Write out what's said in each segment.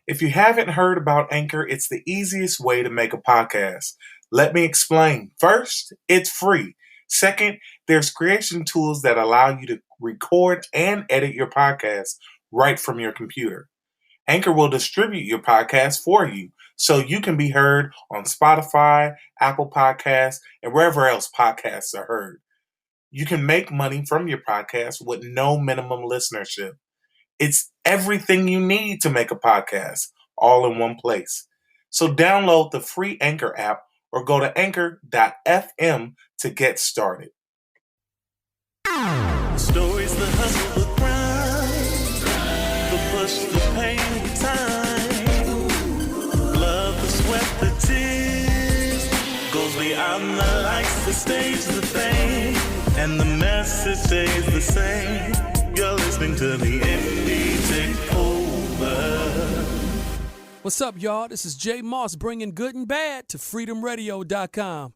If you haven't heard about Anchor, it's the easiest way to make a podcast. Let me explain. First, it's free. Second, there's creation tools that allow you to record and edit your podcast right from your computer. Anchor will distribute your podcast for you so you can be heard on Spotify, Apple Podcasts, and wherever else podcasts are heard. You can make money from your podcast with no minimum listenership. It's everything you need to make a podcast, all in one place. So download the free Anchor app or go to anchor.fm to get started. Stories, the hustle, the grind, the push, the pain, the time, love, the sweat, the tears, goes beyond the lights, the stage, the fame, and the message stays the same. You're listening to the Indie Takeover. What's up, y'all? This is Jay Moss bringing good and bad to freedomradio.com.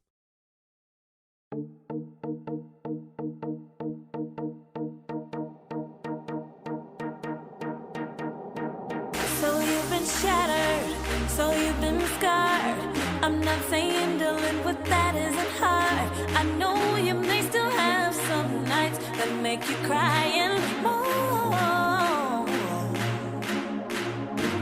So you've been shattered, so you've been scarred. I'm not saying dealing with that isn't hard. I know you may still have some nights that make you cry and moan.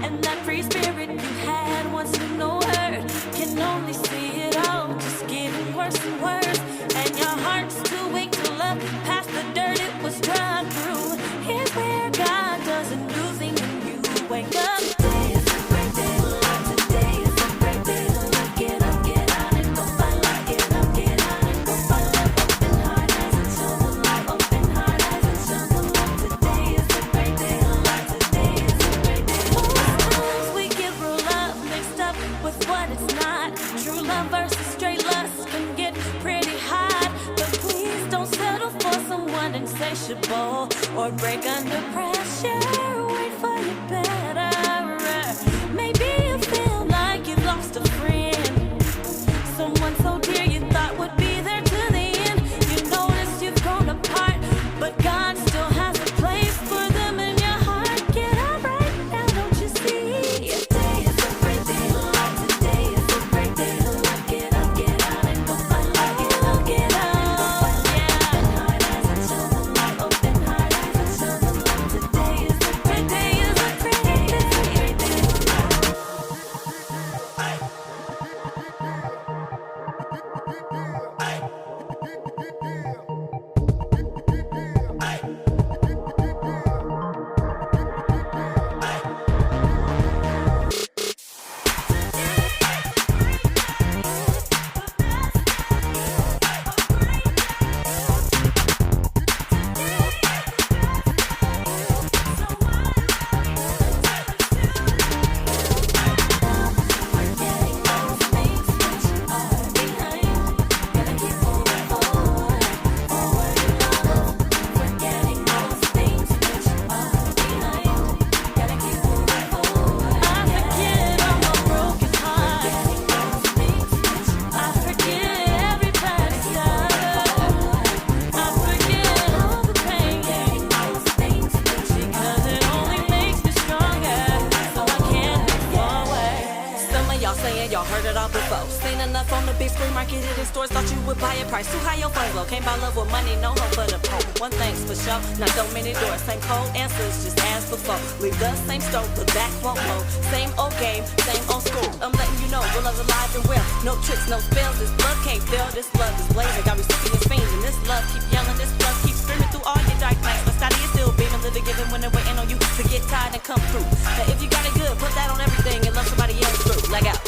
And that free spirit you had once you know hurt can only see it all just getting worse and worse. And your heart's too weak to love past the dirt it was drawn through. Here's where God does a new thing when you wake up. Today is a great day to love. Today is a great day to love. Get up, get out and go find love. Get up, get out and go find love. Open heart as it shines a light. Open heart as it shines a light. Today is a great day to love. Today is a great day to love. Sometimes we get real love mixed up with what it's not. True love versus straight lust can get pretty hot. But please don't settle for someone insatiable or break under pressure. Wait for you better. Maybe you feel like you've lost a friend, someone so dear you thought would be there to the end. You notice you've grown apart, but God still has a place for them in your heart. Get up right now, don't you see? Today is a great day to love. Today is a great day to love. Get up, get out and go find love. Get up, get out. Yeah. Open heart as it shines a light. Open heart as it shines a light. Today is a great day. Is a great day. Great day to love. Y'all heard it all before. Seen enough on the big screen, marketed in stores. Thought you would buy a price too high, your funds low. Can't buy love with money, no hope for the poor. One thing's for sure, not so many doors. Same cold answers, just as before. Leave the same store, but back won't go. Same old game, same old school. I'm letting you know, real love's alive and well. No tricks, no spells. This love can't fail. This love is blazing, got recipients fiends. And this love keep yelling, this love keep screaming through all your dark nights. But Scotty is still beaming, living, giving when they're waiting on you to get tired and come through. Now if you got it good, put that on everything and love somebody else through. Leg out.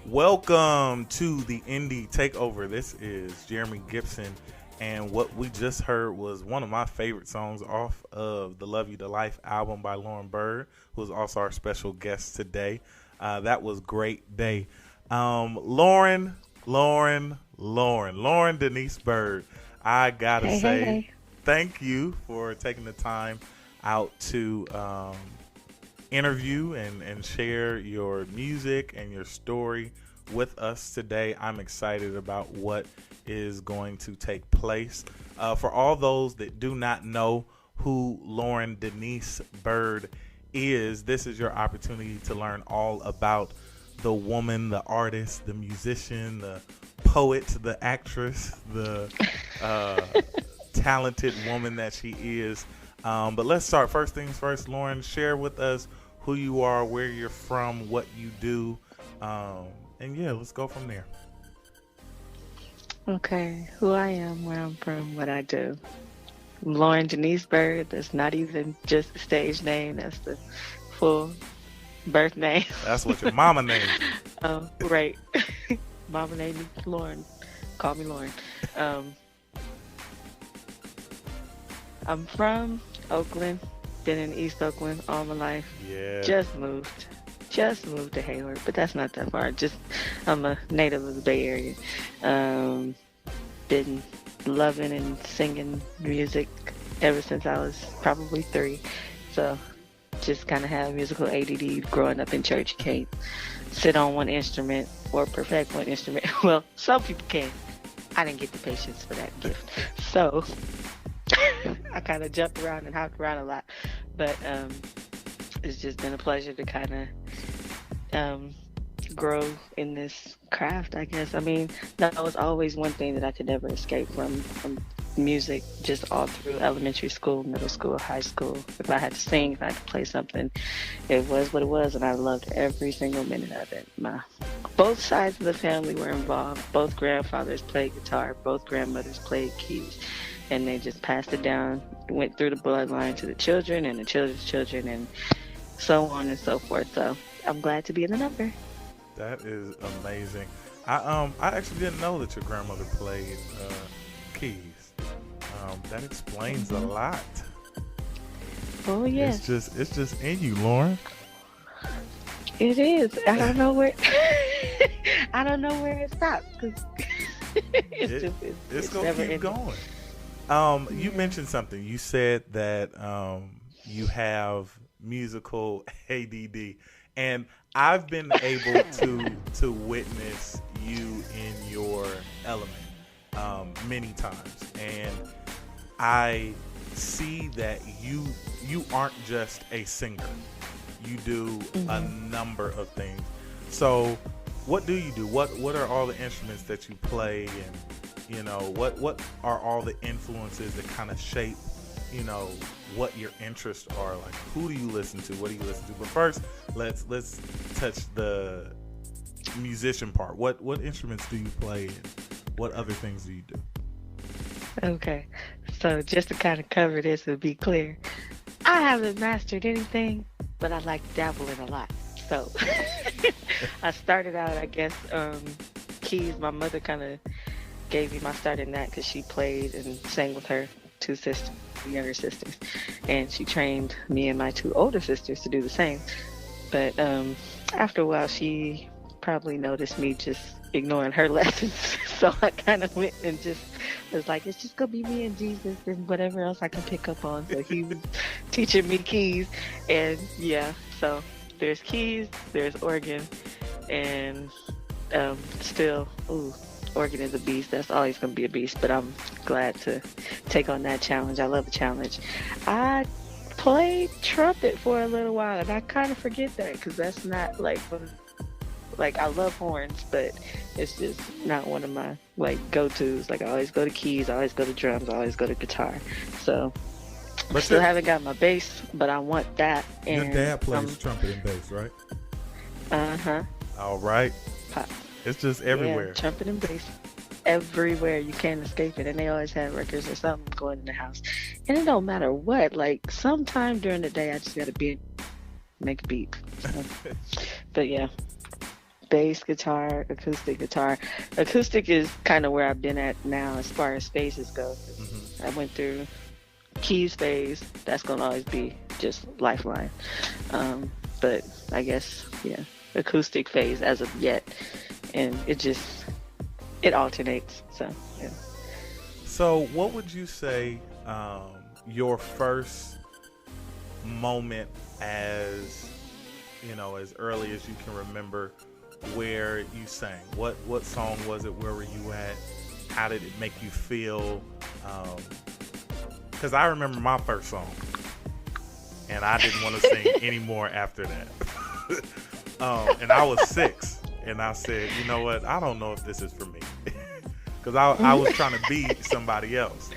Welcome to the Indie Takeover. This is Jeremy Gibson, and what we just heard was one of my favorite songs off of the Love You to Life album by Lauren Byrd, who is also our special guest today. That was Great Day. Lauren, Lauren Denise Byrd. I gotta say, Hey. thank you for taking the time out to interview and share your music and your story with us today. I'm excited about what is going to take place. For all those that do not know who Lauren Denise Byrd is, this is your opportunity to learn all about the woman, the artist, the musician, the poet, the actress, the talented woman that she is. But let's start. First things first, Lauren, share with us who you are, where you're from, what you do. And yeah, let's go from there. Okay, who I am, where I'm from, what I do. I'm Lauren Denise Byrd. That's not even just the stage name. That's the full birth name. That's what your mama named you. Right. Mama named me Lauren. Call me Lauren. I'm from Oakland. Been in East Oakland all my life. Yeah. Just moved to Hayward, but that's not that far. I'm a native of the Bay Area. Been loving and singing music ever since I was probably 3. So just kind of have musical ADD growing up in church. You can't sit on one instrument or perfect one instrument. Well, some people can. I didn't get the patience for that gift. So I kind of jumped around and hopped around a lot. But it's just been a pleasure to kind of grow in this craft, I guess. I mean, that was always one thing that I could never escape from music, just all through elementary school, middle school, high school. If I had to sing, if I had to play something, it was what it was, and I loved every single minute of it. Both sides of the family were involved. Both grandfathers played guitar, both grandmothers played keys, and they just passed it down, went through the bloodline to the children and the children's children, and so on and so forth. So I'm glad to be in the number. That is amazing. I actually didn't know that your grandmother played keys. That explains a lot. Oh yeah. It's just in you, Lauren. It is. I don't know where. I don't know where it stops because it's gonna keep going. You mentioned something. You said that you have musical ADD, and I've been able to witness you in your element many times, and I see that you aren't just a singer. You do a number of things. So what do you do? What are all the instruments that you play, and what are all the influences that kind of shape what your interests are? Like, who do you listen to? What do you listen to? But first, let's touch the musician part. What instruments do you play, and what other things do you do? Okay, so just to kind of cover this and be clear, I haven't mastered anything, but I like dabbling a lot. So I started out, I guess, keys. My mother kind of gave me my start in that because she played and sang with her 2 sisters, younger sisters, and she trained me and my 2 older sisters to do the same. But after a while, she probably noticed me just ignoring her lessons, so I kind of went and just was like, it's just gonna be me and Jesus and whatever else I can pick up on. So he was teaching me keys, and yeah, so there's keys, there's organ, and still, organ is a beast. That's always gonna be a beast, but I'm glad to take on that challenge. I love a challenge. I played trumpet for a little while, and I kind of forget that because that's not like I love horns, but it's just not one of my go-tos. I always go to keys, I always go to drums, I always go to guitar. So I still haven't got my bass, but I want that. Your and dad plays trumpet and bass, right? Uh-huh. All right. Pop. It's just everywhere. Yeah, trumpet and bass. Everywhere. You can't escape it. And they always have records or something going in the house. And it don't matter what. Sometime during the day, I just got to make a beat. So. But yeah. Bass guitar, acoustic guitar. Acoustic is kind of where I've been at now as far as phases go. I went through keys phase. That's going to always be just lifeline. But I guess, yeah, acoustic phase as of yet. And it just it alternates. So yeah. So, what would you say your first moment, as as early as you can remember, where you sang? What song was it? Where were you at? How did it make you feel? Because I remember my first song, and I didn't want to sing anymore after that. And I was 6, and I said, you know what? I don't know if this is for me, because I was trying to be somebody else,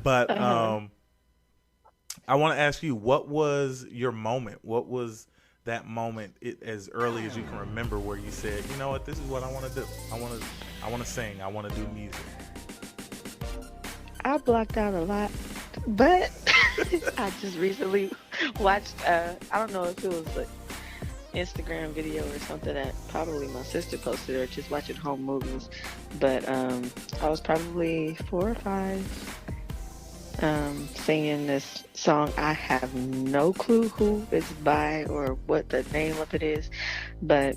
But I want to ask you, what was your moment? What was that moment, as early as you can remember, where you said, you know what, this is what I want to do. I want to sing. I want to do music. I blocked out a lot, but I just recently watched, I don't know if it was an Instagram video or something that probably my sister posted, or just watching home movies, but I was probably 4 or 5, singing this song. I have no clue who it's by or what the name of it is, but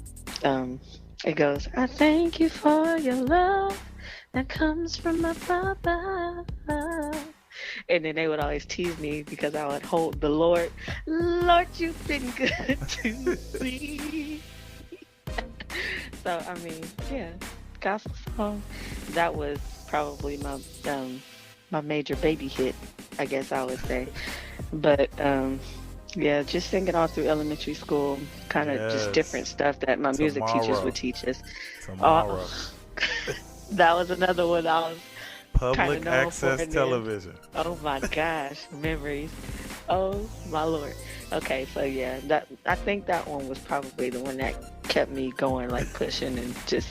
it goes, I thank you for your love that comes from my Father. And then they would always tease me because I would hold the Lord, you've been good to me. So I mean, yeah, gospel song. That was probably my major baby hit, I guess I would say. But yeah, just singing all through elementary school, kind of just different stuff that my music teachers would teach us. Tomorrow. That was another one I was Public access television. Oh my gosh, memories. Oh my Lord. Okay, so yeah, I think that one was probably the one that kept me going, like pushing, and just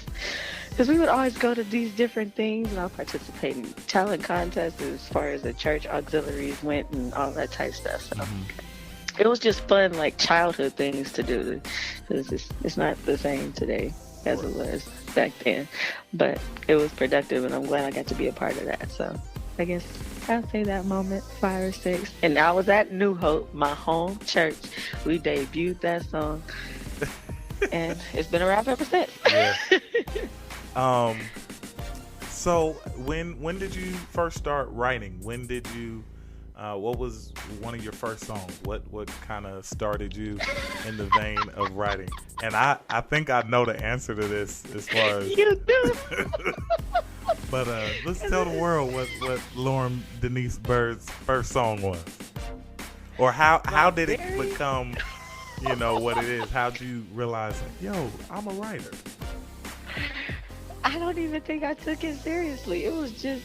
because we would always go to these different things, and I'll participate in talent contests as far as the church auxiliaries went and all that type stuff. So it was just fun, like childhood things to do, because it's not the same today as it was back then, but it was productive, and I'm glad I got to be a part of that. So I guess I'll say that moment, 5 or 6. And I was at New Hope, my home church. We debuted that song, and it's been a wrap ever since. Yeah. So when did you first start writing? When did you what was one of your first songs? What kind of started you in the vein of writing? And I think I know the answer to this, as far as you do. But let's tell the world what Lauren Denise Byrd's first song was, or how did it become, what it is? How'd you realize, like, yo, I'm a writer? I don't even think I took it seriously. It was just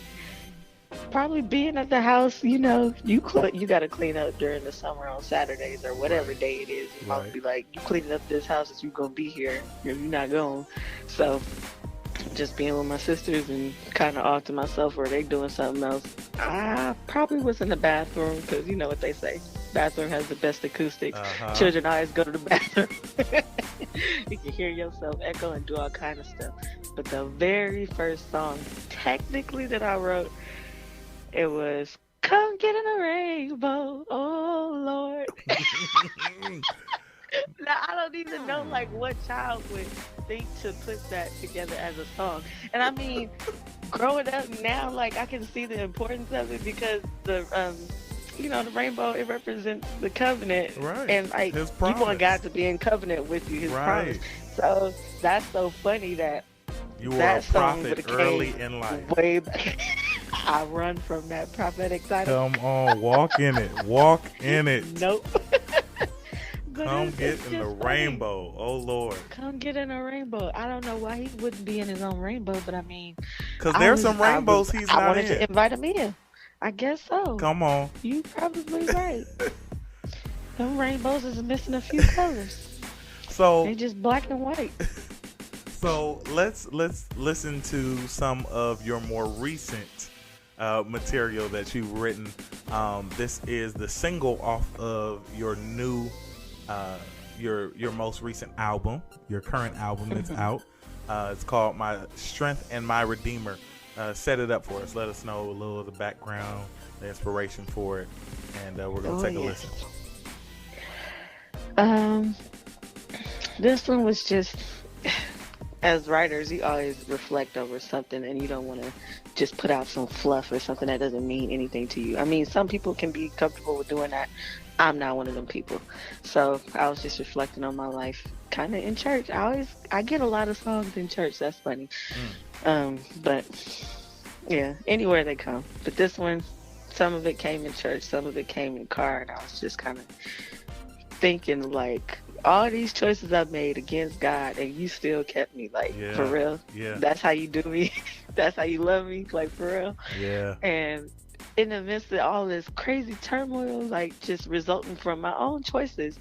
probably being at the house. You got to clean up during the summer on Saturdays or whatever day it is. Your mom be like, you cleaning up this house if you gonna be here, if you're not going. So just being with my sisters and kind of off to myself, or they doing something else. I probably was in the bathroom, because you know what they say, bathroom has the best acoustics. Children always go to the bathroom. You can hear yourself echo and do all kind of stuff. But the very first song technically that I wrote, it was Come Get in a Rainbow, oh Lord. Now, I don't even know like what child would think to put that together as a song. And I mean, growing up now, like I can see the importance of it, because the the rainbow, it represents the covenant, right? And like you want God to be in covenant with you, His promise. So that's so funny that you were a prophet early in life. Way back. I run from that prophetic title. Come on, walk in it. Walk in it. Nope. Come get in the rainbow. Oh, Lord. Come get in a rainbow. I don't know why he wouldn't be in his own rainbow, but I mean, because there's some rainbows he's not in. I wanted to invite him in. I guess so. Come on. You probably right. Them rainbows is missing a few colors. So they just black and white. So let's listen to some of your more recent material that you've written. This is the single off of your new, your most recent album, your current album that's out. It's called My Strength and My Redeemer. Set it up for us. Let us know a little of the background, the inspiration for it, and we're going to take a listen. This one was just, as writers, you always reflect over something and you don't want to just put out some fluff or something that doesn't mean anything to you. I mean, some people can be comfortable with doing that. I'm not one of them people. So I was just reflecting on my life kind of in church. I get a lot of songs in church. That's funny. But yeah, anywhere they come. But this one, some of it came in church, some of it came in the car, and I was just kind of thinking like, all these choices I've made against God, and you still kept me, like, for real. Yeah. That's how you do me. That's how you love me, like, for real. Yeah. And in the midst of all this crazy turmoil, like, just resulting from my own choices,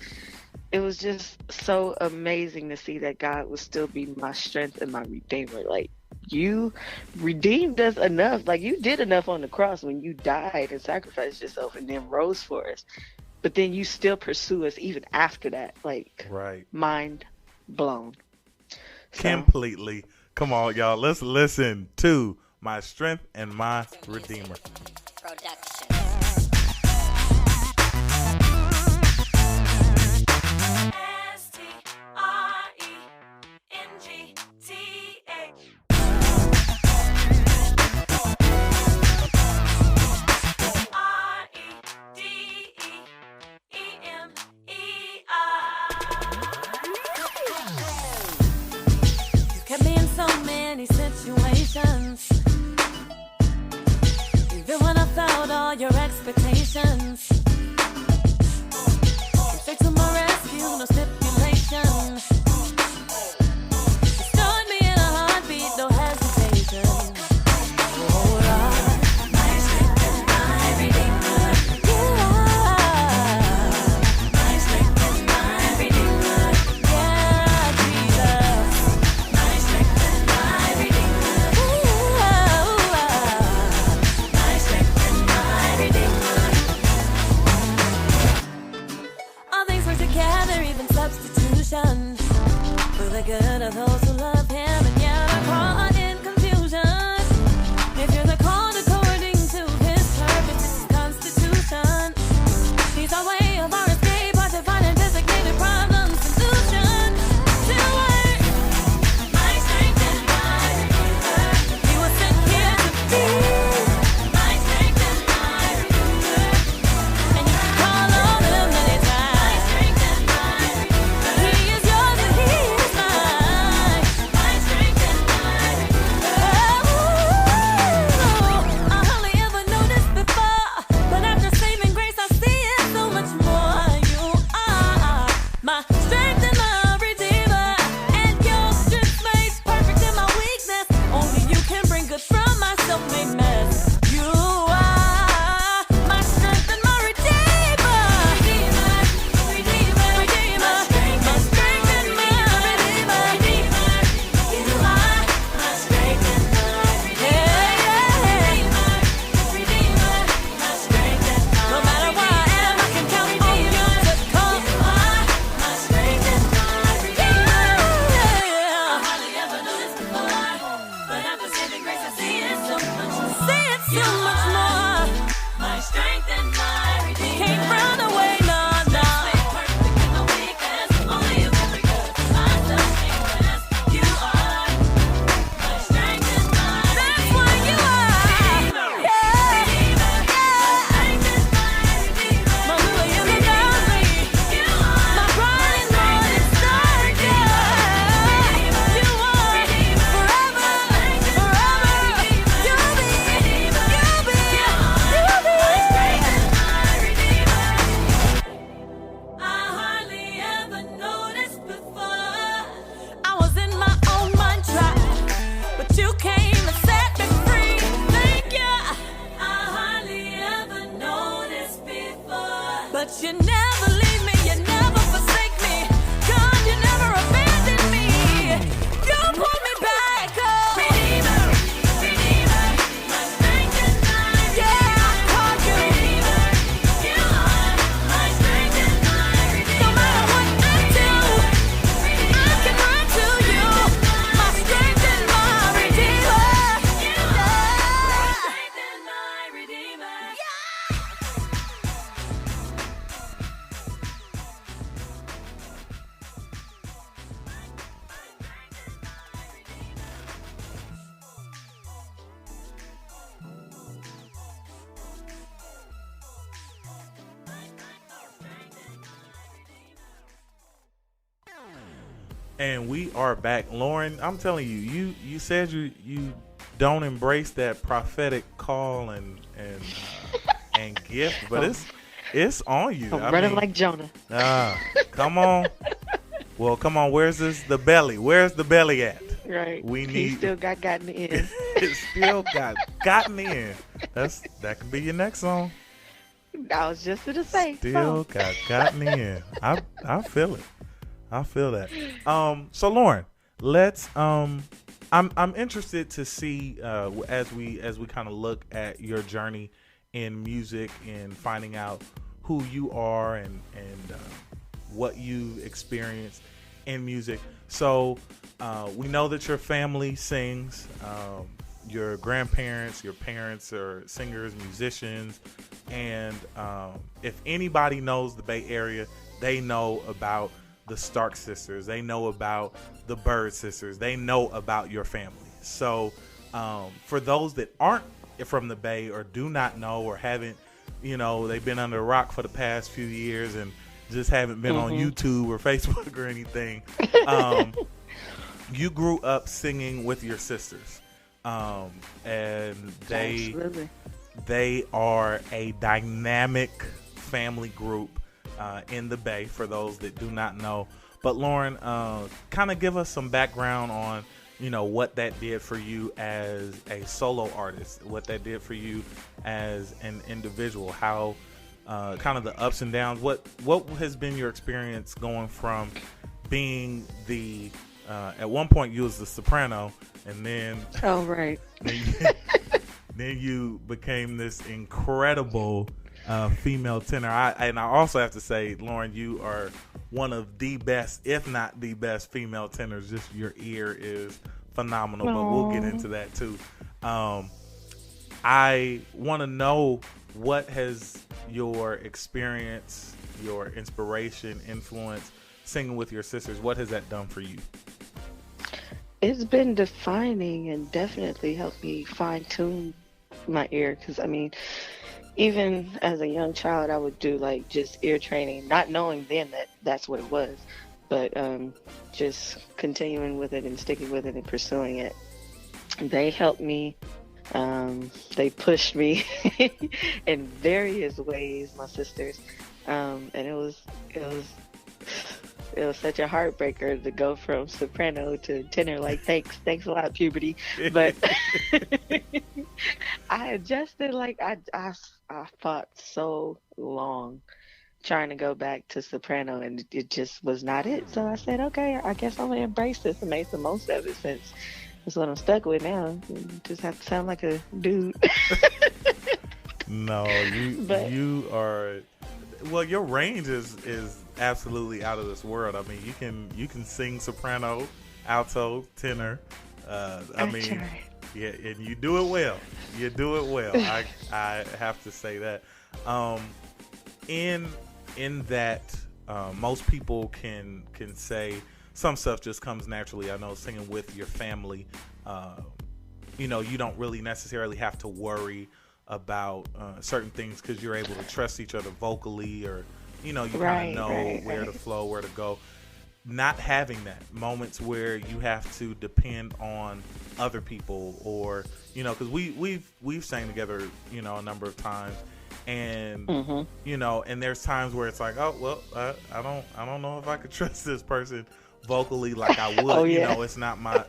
it was just so amazing to see that God would still be my strength and my redeemer. Like, you redeemed us enough. Like, you did enough on the cross when you died and sacrificed yourself and then rose for us. But then you still pursue us even after that. Like, right. Mind blown. So, Completely. Come on, y'all. Let's listen to My Strength and My Redeemer. Production. Situations, even when I failed all your expectations, came straight to my rescue, no stipulation. Restored me in a heartbeat, no hesitation. Oh Lord, my strength and my redeemer. Yeah, my strength and my redeemer. Yeah, Jesus, my strength and my redeemer. Substitution for the good of those who love him and yet are caught in confusion. If you're the called according to his purpose, this is constitution. He's our way of our escape, our divine and designated problem solution. To work, my strength and my redeemer. He was sent here to be my strength and my redeemer. And you can call on him anytime. And we are back, Lauren. I'm telling you, you said you don't embrace that prophetic call and gift, but it's on you. I'm running like Jonah. Come on. Well, come on. Where's the belly? Where's the belly at? Right. We need. He still gotten in. It still gotten in. That could be your next song. I was just gonna say. Still gotten in. I feel it. I feel that. So Lauren, let's. I'm interested to see as we kind of look at your journey in music and finding out who you are and what you experienced in music. So we know that your family sings. Your grandparents, your parents are singers, musicians, and if anybody knows the Bay Area, they know about the Stark sisters. They know about the Byrd sisters. They know about your family. So for those that aren't from the Bay or do not know or haven't, they've been under a rock for the past few years and just haven't been on YouTube or Facebook or anything. You grew up singing with your sisters. And they are a dynamic family group in the Bay, for those that do not know. But Lauren, kind of give us some background on, what that did for you as a solo artist, what that did for you as an individual, how kind of the ups and downs. What has been your experience going from being the at one point you was the soprano, and then right. then you became this incredible female tenor. I also have to say, Lauren, you are one of the best, if not the best, female tenors. Just your ear is phenomenal. Aww. But we'll get into that too. I want to know, what has your experience, your inspiration, influence, singing with your sisters, what has that done for you? It's been defining and definitely helped me fine-tune my ear, because even as a young child, I would do just ear training, not knowing then that that's what it was, but just continuing with it and sticking with it and pursuing it. They helped me. They pushed me in various ways, my sisters, and it was such a heartbreaker to go from soprano to tenor. Thanks a lot, puberty. But I adjusted. I fought so long trying to go back to soprano, and it just was not it. So I said, okay, I guess I'm gonna embrace this and make the most of it, since that's what I'm stuck with now. You just have to sound like a dude. No, you are. Well, your range is absolutely out of this world. You can sing soprano, alto, tenor. Try. Yeah, and you do it well. You do it well. I have to say that. In that, most people can say some stuff just comes naturally. I know singing with your family, you don't really necessarily have to worry about certain things, because you're able to trust each other vocally, or you kind of know where to flow, where to go. Not having that, moments where you have to depend on other people, or because we've sang together a number of times, and and there's times where it's like, oh well, I don't know if I could trust this person vocally like I would. Oh, yeah. It's not my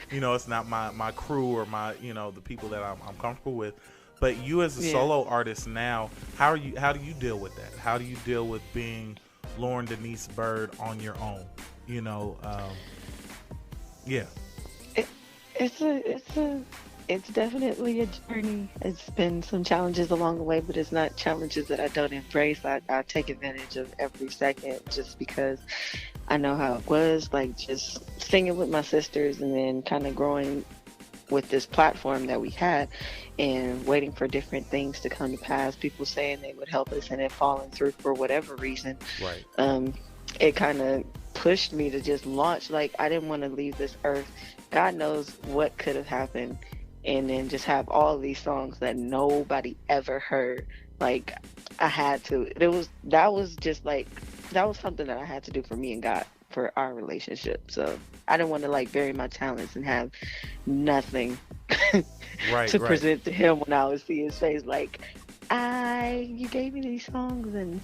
it's not my crew, or my the people that I'm comfortable with. But you as a solo artist now, how do you deal with that? How do you deal with being Lauren Denise Byrd on your own? It's definitely a journey. It's been some challenges along the way, but it's not challenges that I don't embrace. I take advantage of every second, just because I know how it was, just singing with my sisters, and then kind of growing with this platform that we had, and waiting for different things to come to pass, people saying they would help us and it falling through for whatever reason. Right. It kind of pushed me to just launch. I didn't want to leave this earth. God knows what could have happened, and then just have all these songs that nobody ever heard. I had to. That was something that I had to do for me and God for our relationship. So I didn't want to like bury my talents and have nothing Right, to right, present to him when I would see his face. Like, you gave me these songs and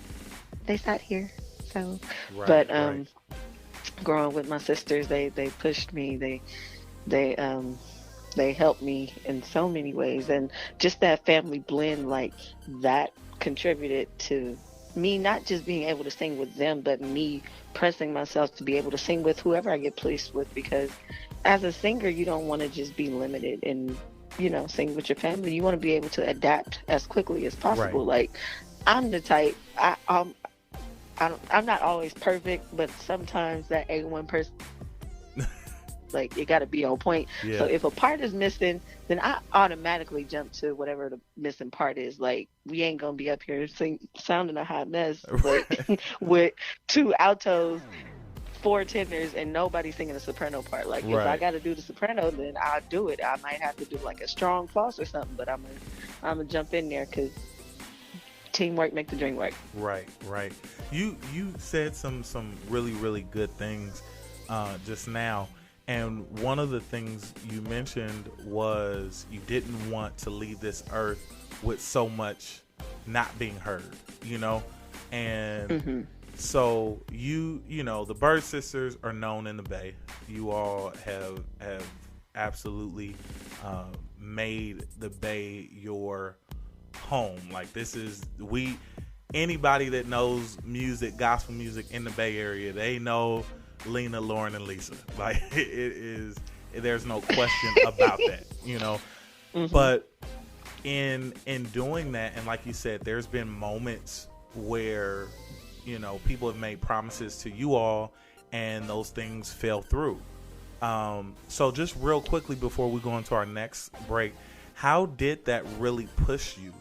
they sat here. So, right, but right. growing with my sisters, they pushed me. They helped me in so many ways, and just that family blend, like that contributed to me not just being able to sing with them, but me pressing myself to be able to sing with whoever I get placed with. Because as a singer, you don't want to just be limited and sing with your family. You want to be able to adapt as quickly as Right. possible. Like I'm the type. I'm not always perfect, but sometimes that A1 person, like it got to be on point. So Yeah. if a part is missing, then I automatically jump to whatever the missing part is. Like we ain't gonna be up here sounding a hot mess, but with two altos, four tenors, and nobody singing a soprano part. Like if I Right. got to do the soprano, then I'll do it. I might have to do like a strong false or something, but I'm gonna jump in there because teamwork make the dream work. Right, right. You said some really really good things just now, and one of the things you mentioned was you didn't want to leave this earth with so much not being heard, and Mm-hmm. so the Byrd sisters are known in the Bay. You all have absolutely made the Bay your home. Like this is anybody that knows music, gospel music in the Bay Area, they know Lena, Lauren, and Lisa. Like it is, there's no question about that, Mm-hmm. But in doing that, and like you said, there's been moments where people have made promises to you all and those things fell through. So just real quickly before we go into our next break, how did that really push you?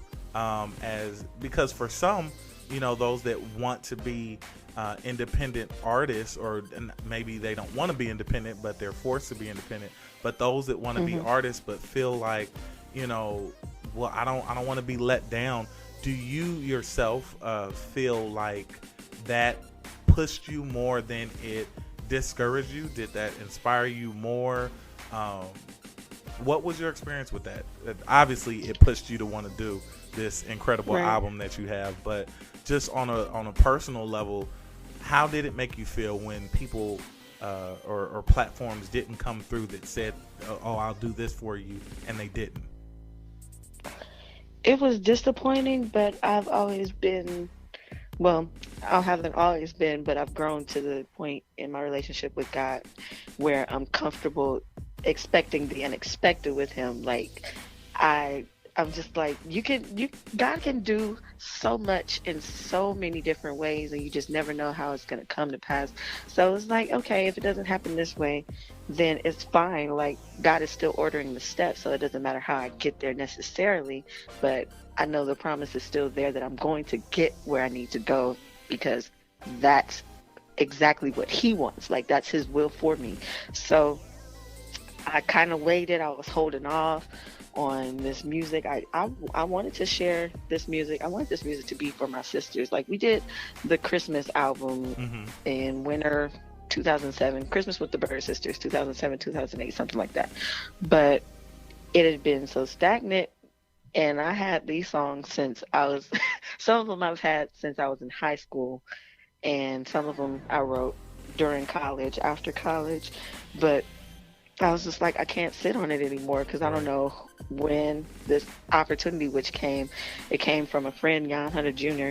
Because for some, those that want to be independent artists, or maybe they don't want to be independent, but they're forced to be independent. But those that want to be artists, but feel like, well, I don't want to be let down. Do you yourself feel like that pushed you more than it discouraged you? Did that inspire you more? What was your experience with that? Obviously, it pushed you to want to do this incredible Right. album that you have, but just on a personal level, how did it make you feel when people or platforms didn't come through that said, "Oh, I'll do this for you," and they didn't? It was disappointing, but I've always been, well, I haven't always been, but I've grown to the point in my relationship with God where I'm comfortable expecting the unexpected with him. Like I'm just like, God can do so much in so many different ways, and you just never know how it's going to come to pass. So it's like, okay, if it doesn't happen this way, then it's fine. Like God is still ordering the steps, so it doesn't matter how I get there necessarily, but I know the promise is still there that I'm going to get where I need to go, because that's exactly what he wants. Like that's his will for me. So I kind of waited. I was holding off on this music. I wanted to share this music. I wanted this music to be for my sisters. Like we did the Christmas album in winter 2007, Christmas with the Byrd sisters, 2007, 2008, something like that. But it had been so stagnant, and I had these songs since I was, some of them I've had since I was in high school, and some of them I wrote during college, after college. But I was just like, I can't sit on it anymore, because I don't know when this opportunity, which it came from a friend, Jan Hunter Jr.,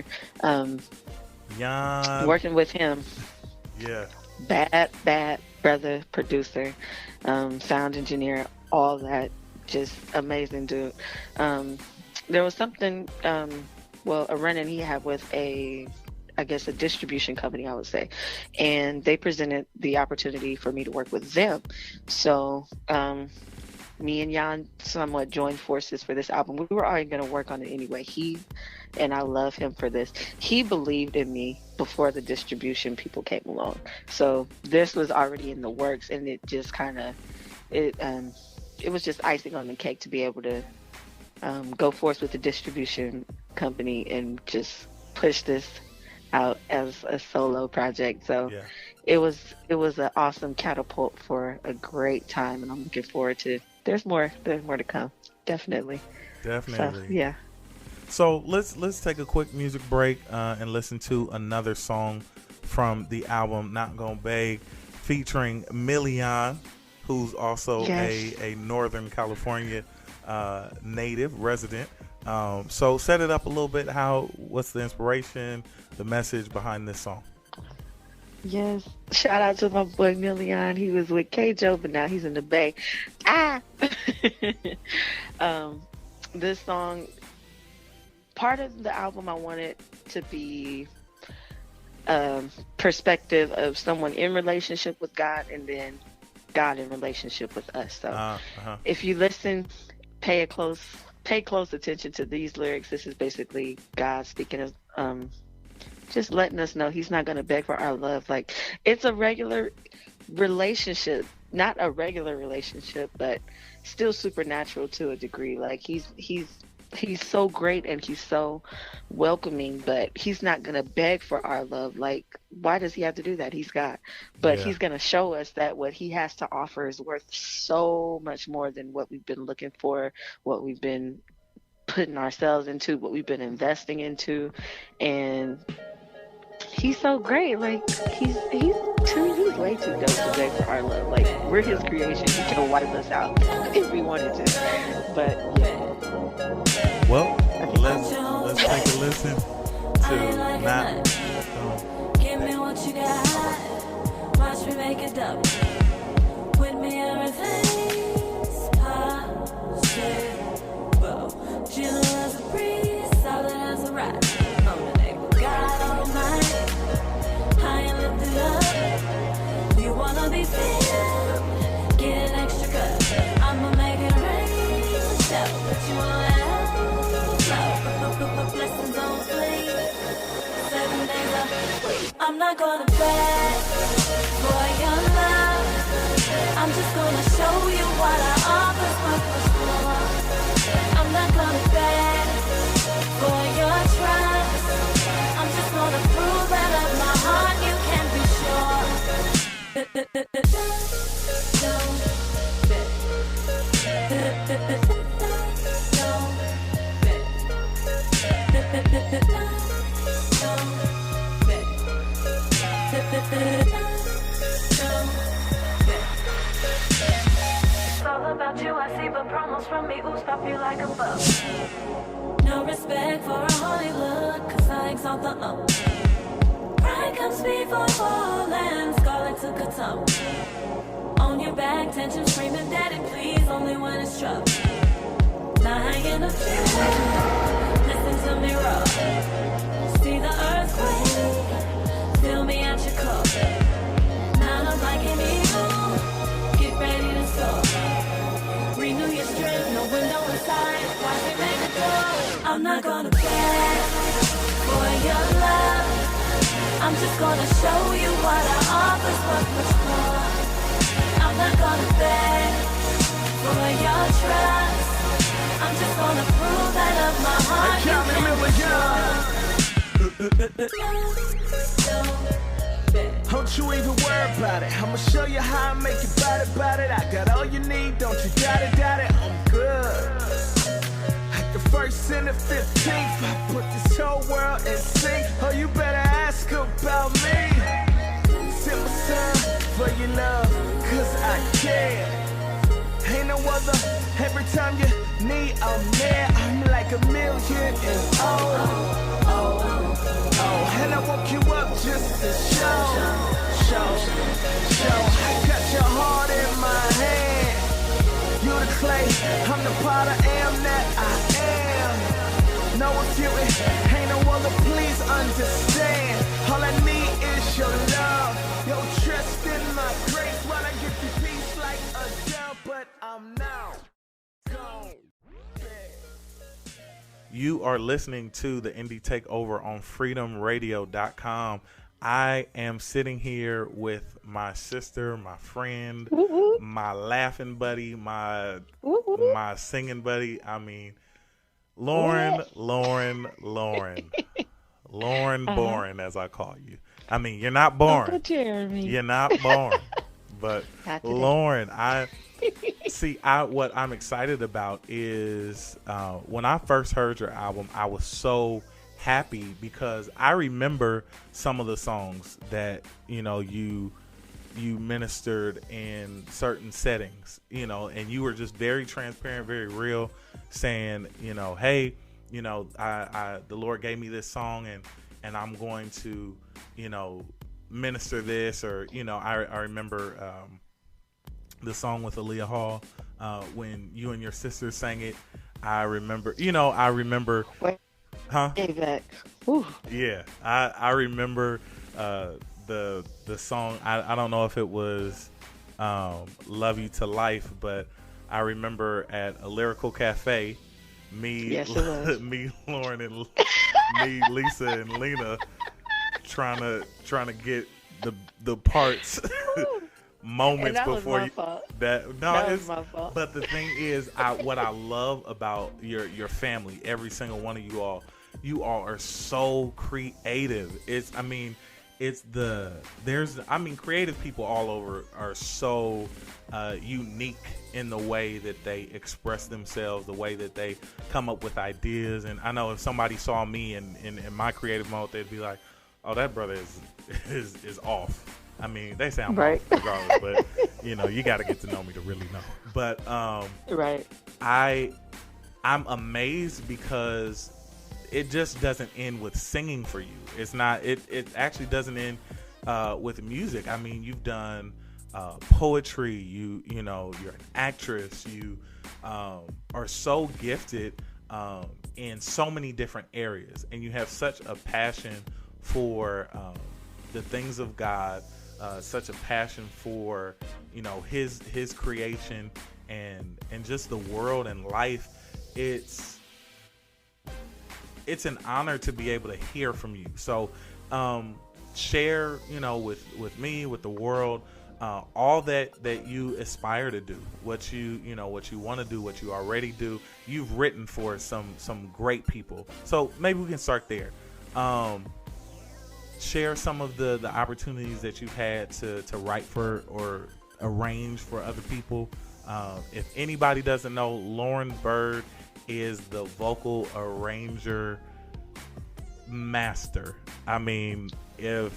Jan. working with him. Yeah. Bad brother, producer, sound engineer, all that. Just amazing dude. There was something, a run-in he had with a distribution company, I would say. And they presented the opportunity for me to work with them. So me and Jan somewhat joined forces for this album. We were already going to work on it anyway. And I love him for this. He believed in me before the distribution people came along. So this was already in the works, and it just it was just icing on the cake to be able to go forth with the distribution company and just push this out as a solo project. So it was an awesome catapult for a great time, and I'm looking forward to. There's more to come, definitely. So Definitely. yeah. So let's take a quick music break and listen to another song from the album Not Gonna Beg, featuring Million, who's also Yes. a Northern California native resident. So set it up a little bit. What's the inspiration, the message behind this song? Yes. Shout out to my boy Million. He was with K Joe, but now he's in the Bay. Ah. um, this song, part of the album, I wanted to be perspective of someone in relationship with God, and then God in relationship with us. So if you listen, pay close attention to these lyrics. This is basically God speaking of just letting us know he's not going to beg for our love. Like, it's a regular relationship, not a regular relationship, but still supernatural to a degree. Like, he's so great and he's so welcoming, but he's not going to beg for our love. Like, why does he have to do that? He's God. But he's going to show us that what he has to offer is worth so much more than what we've been looking for, what we've been putting ourselves into, what we've been investing into. And he's so great. Like, he's way too dope to beg for our love. Like, we're his creation. He can wipe us out if we wanted to. But yeah. Well, let's take a listen to Not. Give me what you got. Watch me make it double. With me everything's possible. Gentle as a breeze, solid as a rock. I'm the name of God Almighty. High and lifted up. You wanna be filled? Get an extra cup. I'ma make it rain. Shout, but you wanna blessings on fleek. 7 days of wait. I'm not gonna beg for your love. I'm just gonna show you what I offer's worth for. I'm not gonna beg for your trust. I'm just gonna prove that of my heart you can be sure. Don't beg. It's all about you, I see, but promos from me, ooh, stop you like a buzz. No respect for a holy look, cause I exalt the own. Pride comes before fall and scarlet took a tone. On your back, tension screaming, daddy, please, only when it's trouble. Now hanging up you, listen to me roll. See the earthquake, feel me at your core. Mount up like an eagle, get ready to soar. Renew your strength, no window inside, watch me make a door. I'm not gonna beg for your love. I'm just gonna show you what I offer's worth much more. I'm not gonna beg for your trust. I'm just gonna prove that of my heart you can be sure. Don't you even worry about it. I'ma show you how I make you about it. I got all you need, don't you doubt it. I'm good. Like the first and the 15th, I put this whole world in sync. Oh, you better ask about me. Send my son for your love, cause I care. Ain't no other, every time you need, I'm there. I'm like a million and and I woke you up just to show. I got your heart in my hand. You the clay, I'm the potter, am that I am. No if ain't no other, please understand. All I need is your love, your trust in my grace. While I give you peace like a dove, but I'm now gone. You are listening to the Indie Takeover on freedomradio.com. I am sitting here with my sister, my friend, my laughing buddy, my singing buddy. I mean, Lauren Boren, as I call you. I mean, you're not Uncle born. Jeremy. You're not born. But Not today. Lauren, what I'm excited about is when I first heard your album, I was so happy because I remember some of the songs that you ministered in certain settings, and you were just very transparent, very real, saying, hey, the Lord gave me this song and I'm going to, minister this, or, I remember the song with Aaliyah Hall, when you and your sister sang it. I remember, Wait, huh? hey, back. Ooh. Yeah, I remember the song. I don't know if it was "Love You to Life," but I remember at a lyrical cafe, Yes, it was. me, Lauren, and me, Lisa, and Lena trying to get the parts. Moments And that was before my you fault. that That was my fault. But the thing is, what I love about your family, every single one of you all are so creative. Creative people all over are so unique in the way that they express themselves, the way that they come up with ideas. And I know if somebody saw me in my creative mode, they'd be like, "Oh, that brother is off." I mean, they sound Right. off regardless, but you got to get to know me to really know. But Right. I'm amazed because it just doesn't end with singing for you. It's not. It actually doesn't end with music. I mean, you've done poetry. You're an actress. You are so gifted in so many different areas, and you have such a passion for the things of God. Such a passion for his creation and just the world and life. It's an honor to be able to hear from you. So share with me, with the world, all that you aspire to do, what you want to do, what you already do. You've written for some great people, so maybe we can start there. Share some of the opportunities that you've had to write for or arrange for other people. If anybody doesn't know, Lauren Byrd is the vocal arranger master. I mean, if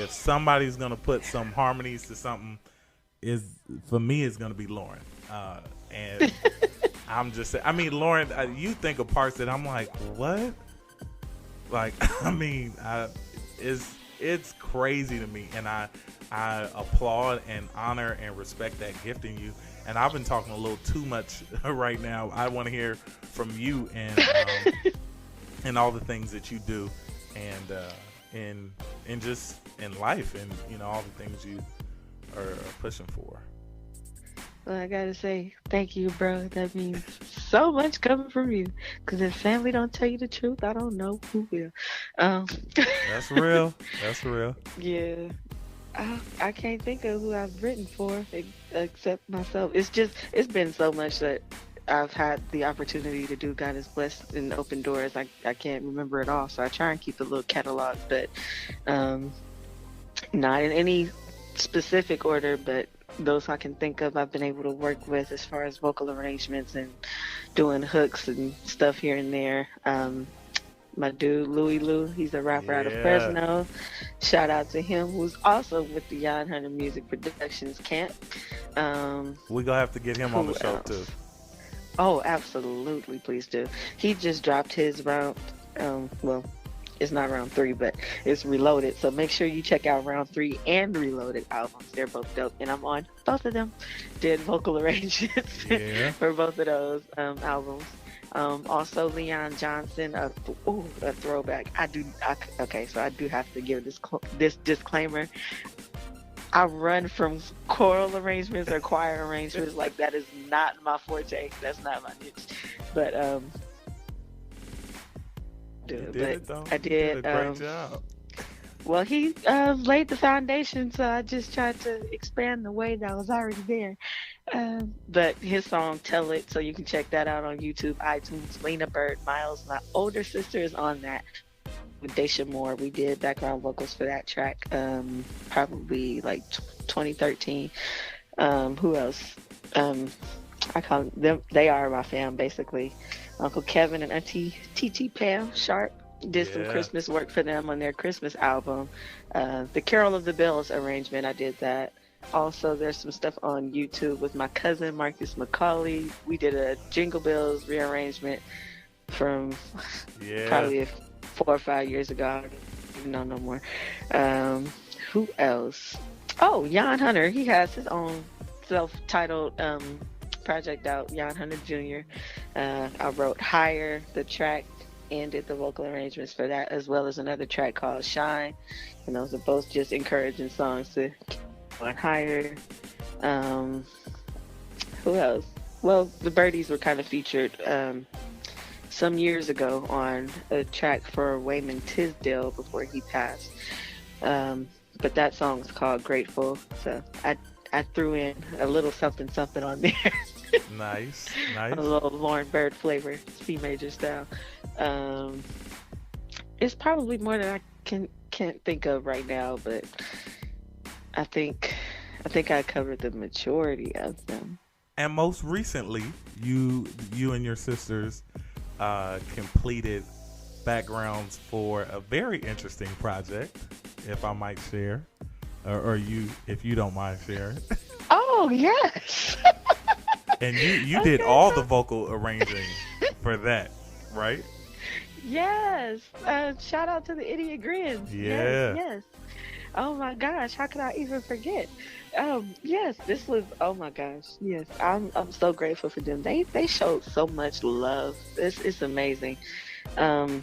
somebody's gonna put some harmonies to something, for me it's gonna be Lauren. And I'm just saying, I mean, Lauren, you think of parts that I'm like, what? Like, I mean, it's crazy to me, and I applaud and honor and respect that gift in you. And I've been talking a little too much right now. I want to hear from you and all the things that you do, and just in life, and all the things you are pushing for. Well, I gotta say, thank you, bro. That means so much coming from you. Because if family don't tell you the truth, I don't know who will. That's real. That's real. Yeah. I can't think of who I've written for except myself. It's been so much that I've had the opportunity to do. God has blessed and opened doors. I can't remember it all, so I try and keep a little catalog, but not in any specific order, but those I can think of I've been able to work with as far as vocal arrangements and doing hooks and stuff here and there. My dude Louie Lou, he's a rapper out of Fresno. Shout out to him, who's also with the Yon Hunter Music Productions camp. We're gonna have to get him on the show too. Oh, absolutely, please do. He just dropped his round, well, it's not round 3, but it's Reloaded. So make sure you check out round 3 and Reloaded albums. They're both dope, and I'm on both of them. Did vocal arrangements for both of those albums. Also, Leon Johnson, a throwback. Okay, so I do have to give this disclaimer. I run from choral arrangements or choir arrangements. Like, that is not my forte. That's not my niche. But I did. A great job. Well, he laid the foundation, so I just tried to expand the way that was already there. But his song "Tell It," so you can check that out on YouTube, iTunes. Lena Byrd Miles, my older sister, is on that. with Daisha Moore. We did background vocals for that track, probably like 2013. Who else? I call them, they are my fam, basically. Uncle Kevin and Auntie TT Pam Sharp did some Christmas work for them on their Christmas album. The Carol of the Bells arrangement, I did that. Also, there's some stuff on YouTube with my cousin Marcus McCauley. We did a Jingle Bells rearrangement from probably 4 or 5 years ago. I don't even know no more. Who else? Oh, Jan Hunter. He has his own self-titled project out, Jan Hunter Jr. I wrote Higher, the track, and did the vocal arrangements for that, as well as another track called Shine. And those are both just encouraging songs to keep on higher. Who else? Well, the Birdies were kind of featured some years ago on a track for Wayman Tisdale before he passed. But that song is called Grateful. So I threw in a little something on there. Nice. A little Lauren Byrd flavor, C major style. It's probably more than I can't think of right now, but I think I covered the majority of them. And most recently, you and your sisters completed backgrounds for a very interesting project, if I might share, or you, if you don't mind sharing. Oh yes. And you did all the vocal arranging for that, right? Yes. Shout out to the Idiot Grins. Yeah. Yes. Oh my gosh, how could I even forget? Yes, this was, oh my gosh. Yes, I'm so grateful for them. They showed so much love. It's amazing. I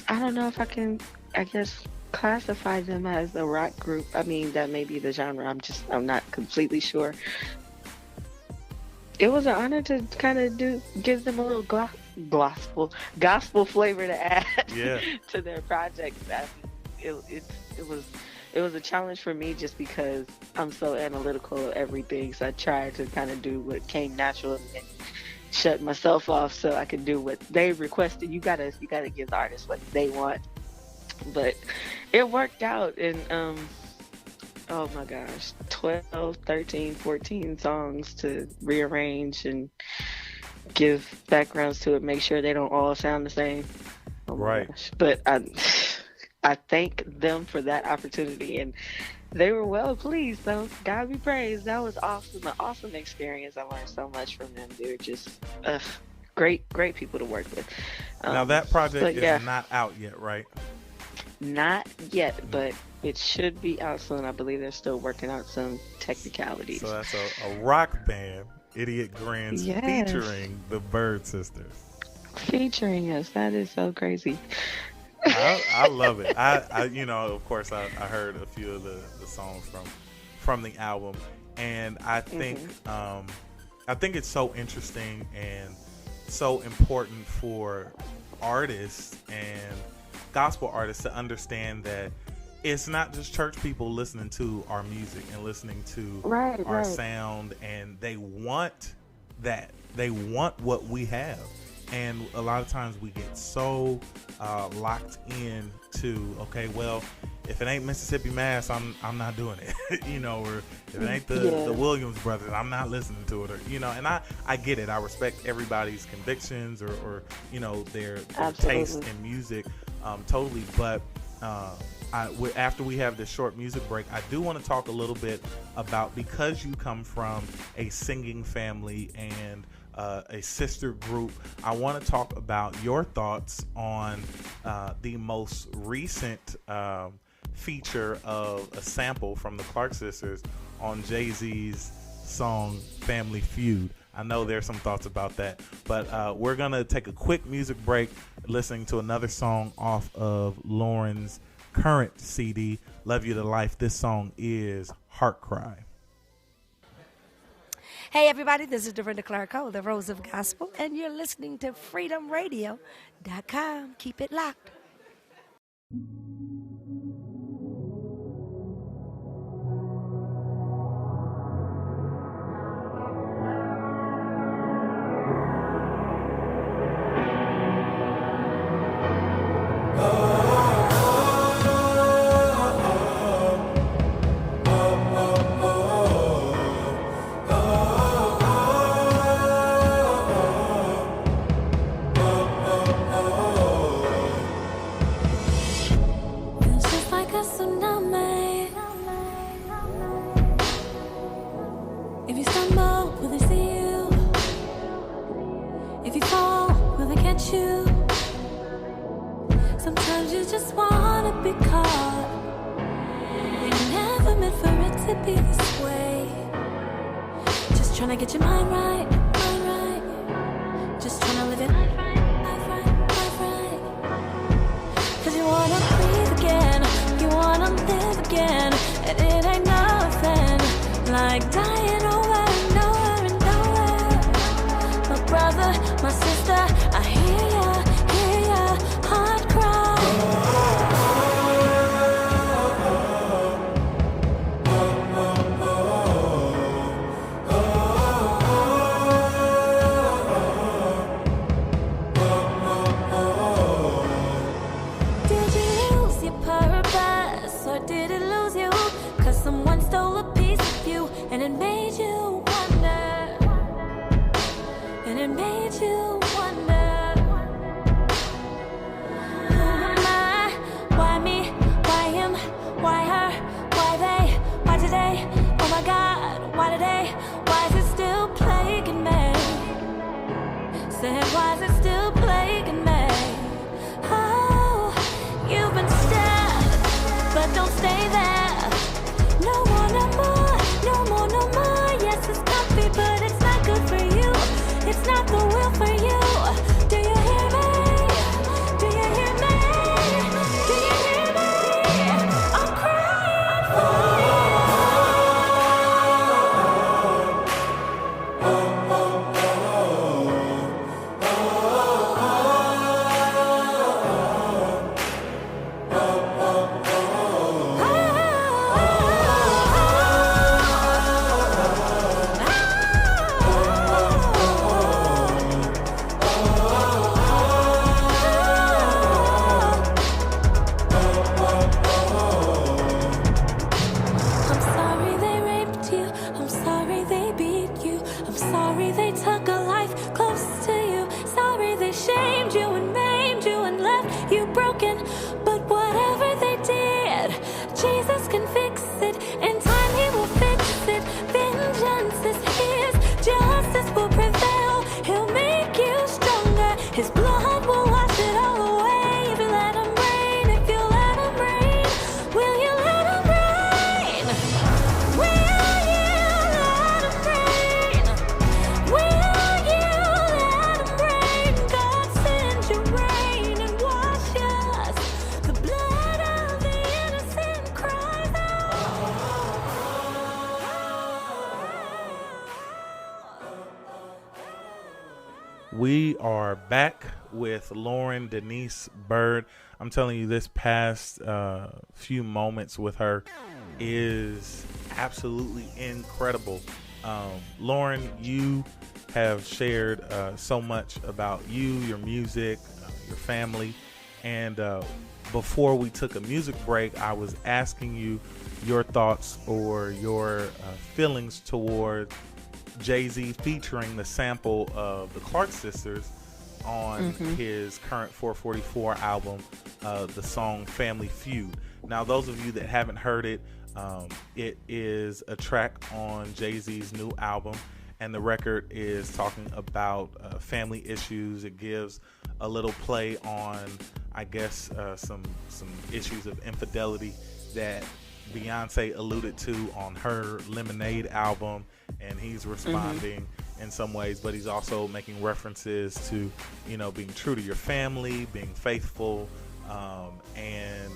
don't know if I can, I guess, classify them as a rock group. I mean, that may be the genre. I'm not completely sure. It was an honor to kind of give them a little gospel flavor to add to their project. It was a challenge for me just because I'm so analytical of everything. So I tried to kind of do what came natural and shut myself off so I could do what they requested. You gotta give the artist what they want. But it worked out, and oh my gosh, 12, 13, 14 songs to rearrange and give backgrounds to it, make sure they don't all sound the same. Oh my gosh. But I thank them for that opportunity, and they were well pleased, so God be praised. That was awesome, an awesome experience. I learned so much from them. They were just great people to work with. Now that project is not out yet, right? Not yet, but it should be out soon. I believe they're still working out some technicalities. So that's a rock band, Idiot Grins, featuring the Byrd sisters. Featuring us. That is so crazy. I love it. I of course I heard a few of the songs from the album, and I think it's so interesting and so important for artists and gospel artists to understand that it's not just church people listening to our music and listening to our sound, and they want that. They want what we have. And a lot of times we get so locked in to, okay, well, if it ain't Mississippi Mass, I'm not doing it, or if it ain't the Williams Brothers, I'm not listening to it, or and I get it. I respect everybody's convictions or their taste in music, totally. But after we have this short music break, I do want to talk a little bit about, because you come from a singing family and a sister group, I want to talk about your thoughts on the most recent feature of a sample from the Clark sisters on Jay-Z's song Family Feud. I know there's some thoughts about that, but we're going to take a quick music break listening to another song off of Lauren's current CD, Love You to Life. This song is Heart Cry. Hey everybody, this is Dorinda Clarko, the Rose of Gospel, and you're listening to freedomradio.com. Keep it locked. you. Sometimes you just wanna be caught. We never meant for it to be this way. Just tryna get your mind right, mind right. Just tryna live it life right, life right, life right. 'Cause you wanna breathe again, you wanna live again, and it ain't nothing like dying over and over and over. My brother, my sister, I hear ya, heart cry. Did you lose your purpose, or did it lose you? 'Cause someone stole a piece of you, and it made you wonder. And it made you wonder. Who am I? Why me? Why him? Why her? Why they? Why today? Oh my God, why today? Why is it still plaguing me? Said, why is it still plaguing me? Oh, you've been stabbed, but don't stay there. No more, no more, no more, no more. Yes, it's comfy, but it's not good for you. It's not the will for you. Do you hear me? Do you hear me? Do you hear me? I'm crying for I'm sorry they raped you. I'm sorry they beat you. I'm sorry they took a life close to you. Sorry they shamed you and maimed you and left you broken. But whatever they did, Jesus can fix it. In time he will fix it. Vengeance is his. Justice will prevail. He'll make you stronger. His blood will wash it all away. If you let him reign, if you let him reign, will you let him reign? Will you let him reign? Will you let him reign? God send you rain and wash us. The blood of the innocent cries out. We are back with Lauren Denise Byrd. I'm telling you, this past few moments with her is absolutely incredible. Lauren, you have shared so much about you, your music, your family. And before we took a music break, I was asking you your thoughts or your feelings toward Jay-Z featuring the sample of the Clark Sisters on his current 444 album, the song Family Feud. Now, those of you that haven't heard it, it is a track on Jay-Z's new album, and the record is talking about family issues. It gives a little play on, I guess, some issues of infidelity that Beyonce alluded to on her Lemonade album, and he's responding in some ways, but he's also making references to, you know, being true to your family, being faithful, and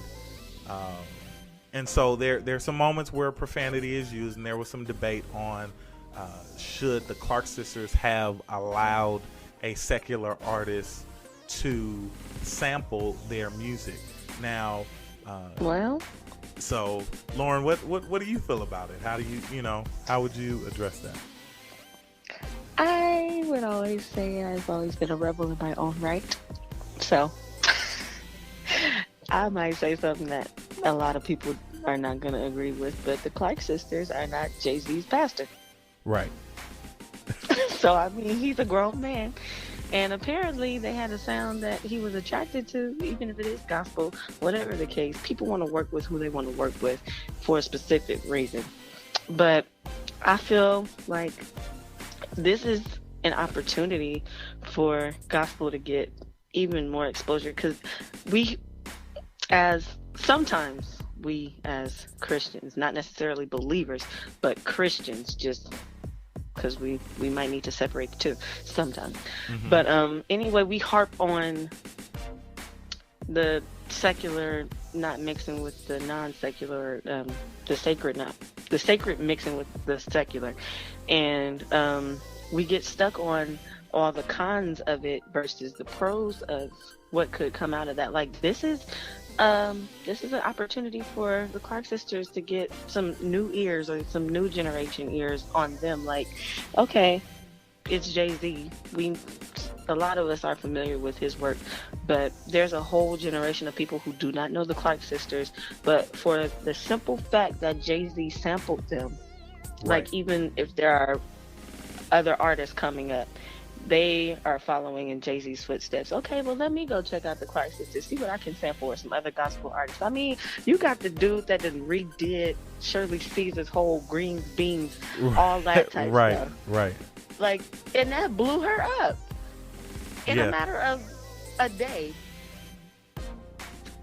so there's some moments where profanity is used, and there was some debate on should the Clark Sisters have allowed a secular artist to sample their music. Now, so Lauren, what do you feel about it? How do how would you address that? I would always say I've always been a rebel in my own right. So I might say something that a lot of people are not going to agree with, but the Clark Sisters are not Jay-Z's pastor. Right. So, I mean, he's a grown man. And apparently they had a sound that he was attracted to, even if it is gospel, whatever the case. People want to work with who they want to work with for a specific reason. But I feel like this is an opportunity for gospel to get even more exposure, because we as sometimes we as Christians, not necessarily believers, but Christians, just because we might need to separate the two sometimes. But anyway, we harp on the secular not mixing with the non-secular, the sacred mixing with the secular, and we get stuck on all the cons of it versus the pros of what could come out of that. Like, this is an opportunity for the Clark sisters to get some new ears, or some new generation ears on them. Like, okay, it's Jay-Z. A lot of us are familiar with his work, but there's a whole generation of people who do not know the Clark sisters. But for the simple fact that Jay-Z sampled them, like, even if there are other artists coming up, they are following in Jay-Z's footsteps. Okay, well, let me go check out the Clark sisters, see what I can sample, or some other gospel artists. I mean, you got the dude that done redid Shirley Caesar's whole Green Beans, all that type stuff. Right. Like, and that blew her up in a matter of a day.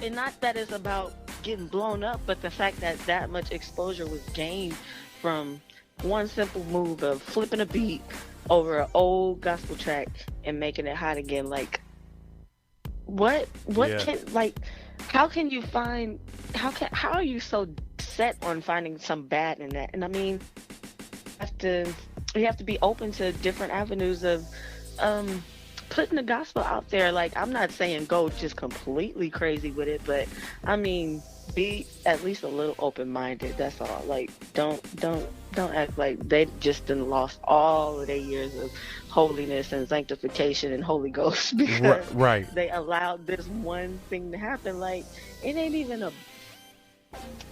And not that it's about getting blown up, but the fact that that much exposure was gained from one simple move of flipping a beat over an old gospel track and making it hot again. Like, what can, like, how can you find, how are you so set on finding some bad in that? And I mean, you have to be open to different avenues of putting the gospel out there. Like, I'm not saying go just completely crazy with it, but I mean, be at least a little open-minded. That's all. Like, don't act like they just done lost all of their years of holiness and sanctification and Holy Ghost because they allowed this one thing to happen. Like, it ain't even a.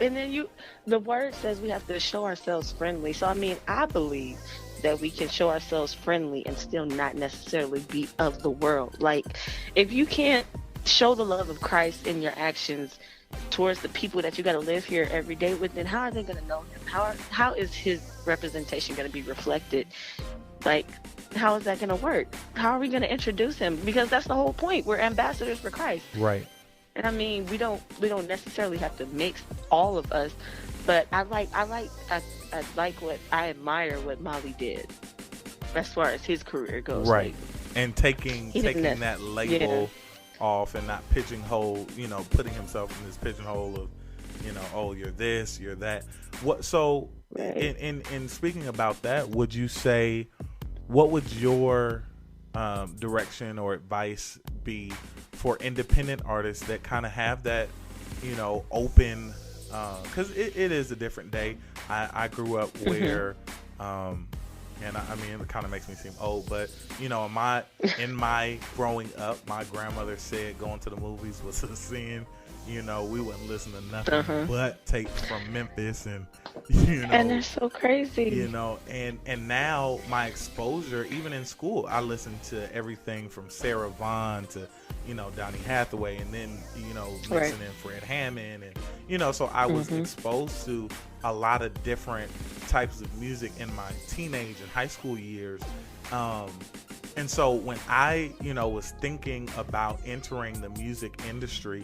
And then the word says we have to show ourselves friendly. So I mean, I believe that we can show ourselves friendly and still not necessarily be of the world. Like, if you can't show the love of Christ in your actions towards the people that you got to live here every day with, then how are they going to know him? How is his representation going to be reflected? Like, how is that going to work? How are we going to introduce him? Because that's the whole point. We're ambassadors for Christ. Right. And I mean, we don't necessarily have to mix all of us, but I admire what Molly did as far as his career goes. Right. Like, and taking that label off and not pigeonhole, putting himself in this pigeonhole of, oh, you're this, you're that. In speaking about that, would you say, what would your direction or advice be for independent artists that kind of have that, open, because it is a different day. I grew up where, and I mean, it kind of makes me seem old, but in my growing up, my grandmother said going to the movies was a sin. We wouldn't listen to nothing but tapes from Memphis, and and they're so crazy. And now my exposure, even in school, I listened to everything from Sarah Vaughan to Donny Hathaway, and then mixing in Fred Hammond, and so I was exposed to a lot of different types of music in my teenage and high school years. And so when I was thinking about entering the music industry,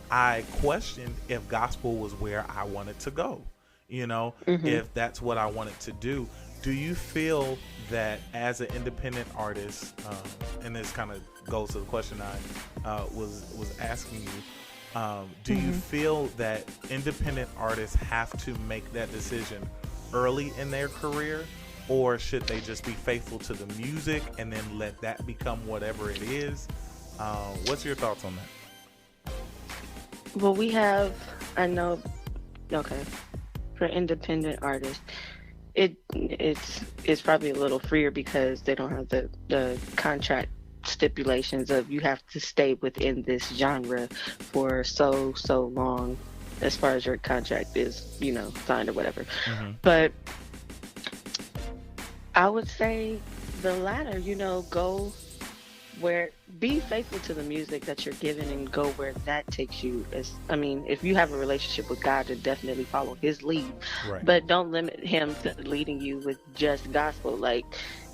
I questioned if gospel was where I wanted to go, if that's what I wanted to do. Do you feel that as an independent artist, and this kind of goes to the question I was asking you, do you feel that independent artists have to make that decision early in their career, or should they just be faithful to the music and then let that become whatever it is? What's your thoughts on that? Well, for independent artists, it's probably a little freer because they don't have the contract stipulations of you have to stay within this genre for so long as far as your contract is, signed or whatever. But I would say the latter, go where, be faithful to the music that you're given and go where that takes you. If you have a relationship with God, to definitely follow his lead, but don't limit him to leading you with just gospel. Like,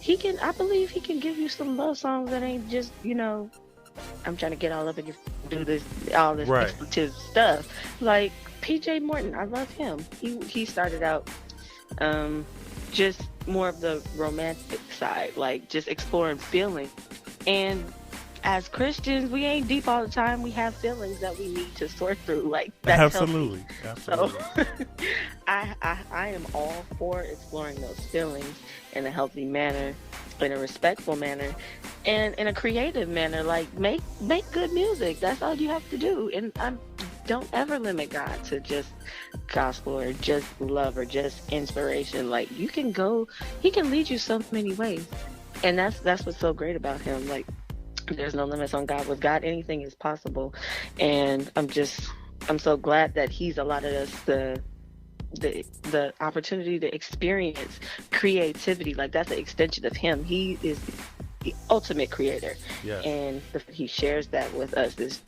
I believe he can give you some love songs that ain't just, I'm trying to get all up and do this, all this Right. expletive stuff. Like PJ Morton, I love him. He started out just more of the romantic side, like just exploring feelings. And as Christians, we ain't deep all the time. We have feelings that we need to sort through. Like that's healthy. Absolutely. So Absolutely. I am all for exploring those feelings in a healthy manner, in a respectful manner, and in a creative manner. Like make good music. That's all you have to do. And don't ever limit God to just gospel or just love or just inspiration. Like He can lead you so many ways. And that's what's so great about him. Like there's no limits on God. With God, anything is possible. And I'm so glad that He's allotted us the opportunity to experience creativity. Like that's an extension of Him. He is the ultimate creator. Yes. And He shares that with us is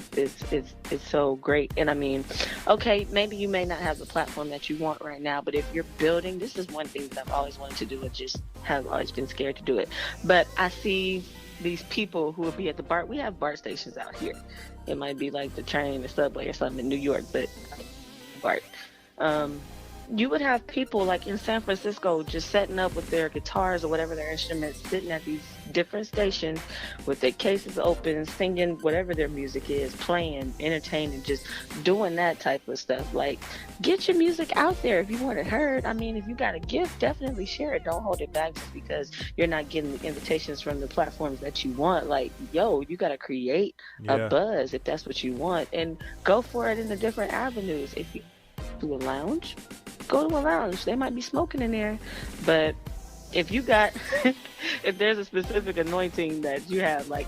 so great. And I mean, okay, maybe you may not have the platform that you want right now, but if you're building, this is one thing that I've always wanted to do and just have always been scared to do it. But I see these people who will be at the BART. We have BART stations out here. It might be like the train, the subway, or something in New York, but BART. You would have people like in San Francisco just setting up with their guitars or whatever their instruments, sitting at these different stations with their cases open, singing whatever their music is, playing, entertaining, just doing that type of stuff. Like, get your music out there if you want it heard. I mean, if you got a gift, definitely share it. Don't hold it back just because you're not getting the invitations from the platforms that you want. Like, yo, you got to create a buzz if that's what you want, and go for it in the different avenues. If you do a lounge, go to a lounge. They might be smoking in there, but if you got if there's a specific anointing that you have like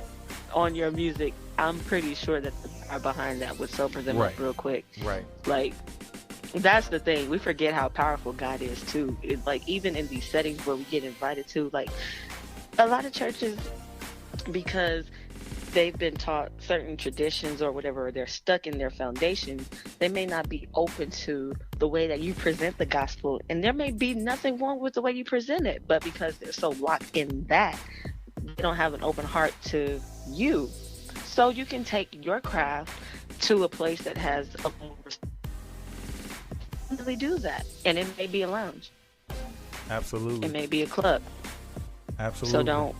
on your music, I'm pretty sure that the power behind that would sober them up real quick. Right. Like that's the thing. We forget how powerful God is too. Like even in these settings where we get invited to, like a lot of churches, because they've been taught certain traditions or whatever, or they're stuck in their foundations, they may not be open to the way that you present the gospel. And there may be nothing wrong with the way you present it, but because they're so locked in that, they don't have an open heart to you. So you can take your craft to a place that has a really do that. And it may be a lounge. Absolutely. It may be a club. Absolutely. So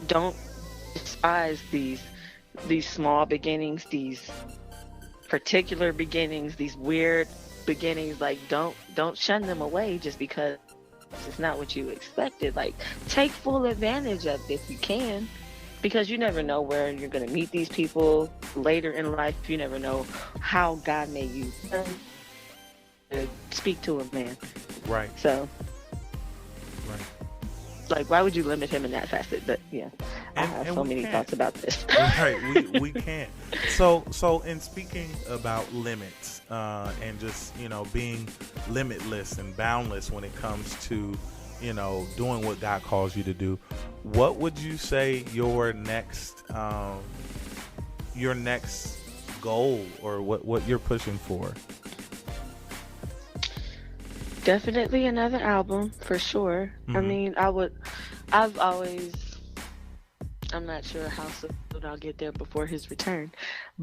don't despise these small beginnings, these particular beginnings, these weird beginnings. Like don't shun them away just because it's not what you expected. Like take full advantage of it if you can, because you never know where you're going to meet these people later in life. You never know how God may use them to speak to a man. Right. So right. Like, why would you limit him in that facet? But yeah, I have so many thoughts about this. Right, we can't. So in speaking about limits, and just being limitless and boundless when it comes to doing what God calls you to do, what would you say your next goal, or what you're pushing for? Definitely another album for sure. Mm-hmm. I mean, I'm not sure how soon I'll get there before his return.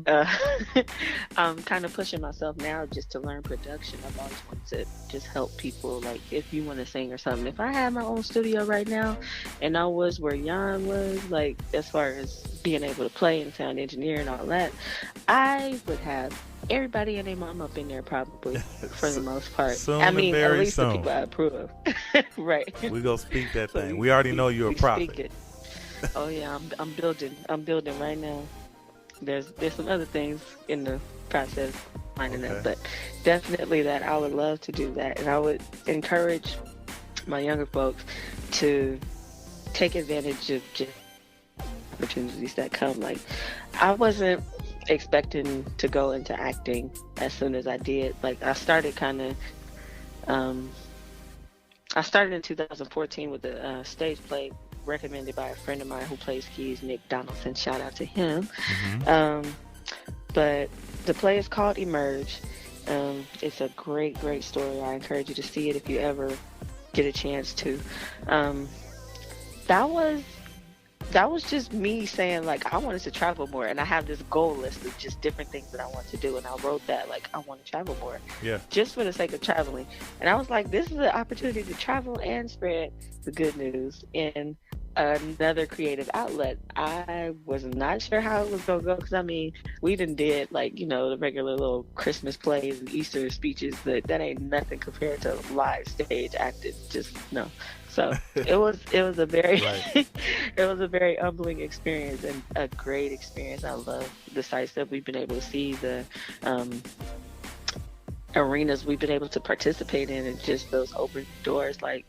I'm kind of pushing myself now just to learn production. I've always wanted to just help people. Like, if you want to sing or something, if I had my own studio right now and I was where Jan was, like, as far as being able to play and sound engineer and all that, I would have everybody and their mom up in there probably for the most part. I mean, at least the people I approve. Right. We go speak that thing. We already know you're a prophet. Oh yeah, I'm building right now. There's some other things in the process finding up, but definitely that I would love to do that, and I would encourage my younger folks to take advantage of just opportunities that come. Like, I wasn't expecting to go into acting as soon as I did. Like, I started in 2014 with a stage play recommended by a friend of mine who plays keys, Nick Donaldson. Shout out to him. Mm-hmm. But the play is called Emerge. It's a great story. I encourage you to see it if you ever get a chance to. That was that was just me saying like I wanted to travel more, and I have this goal list of just different things that I want to do, and I wrote that like I want to travel more, Yeah. just for the sake of traveling. And I was like, this is an opportunity to travel and spread the good news in another creative outlet. I was not sure how it was gonna go because I mean we done did like the regular little Christmas plays and Easter speeches, but that ain't nothing compared to live stage acting. Just no. So it was a very Right. it was a very humbling experience and a great experience. I love the sites that we've been able to see, the arenas we've been able to participate in, and just those open doors like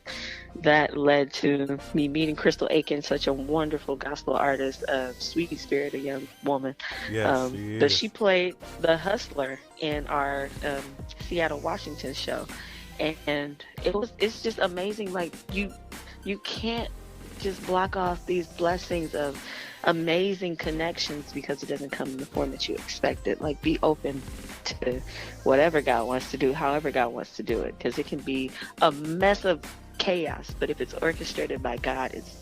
that led to me meeting Crystal Aiken, such a wonderful gospel artist, sweet spirit, a young woman. Yes, she is. She played the Hustler in our Seattle, Washington show, and it's just amazing. Like you can't just block off these blessings of amazing connections because it doesn't come in the form that you expected. Like, be open to whatever God wants to do, however God wants to do it, because it can be a mess of chaos, but if it's orchestrated by God, it's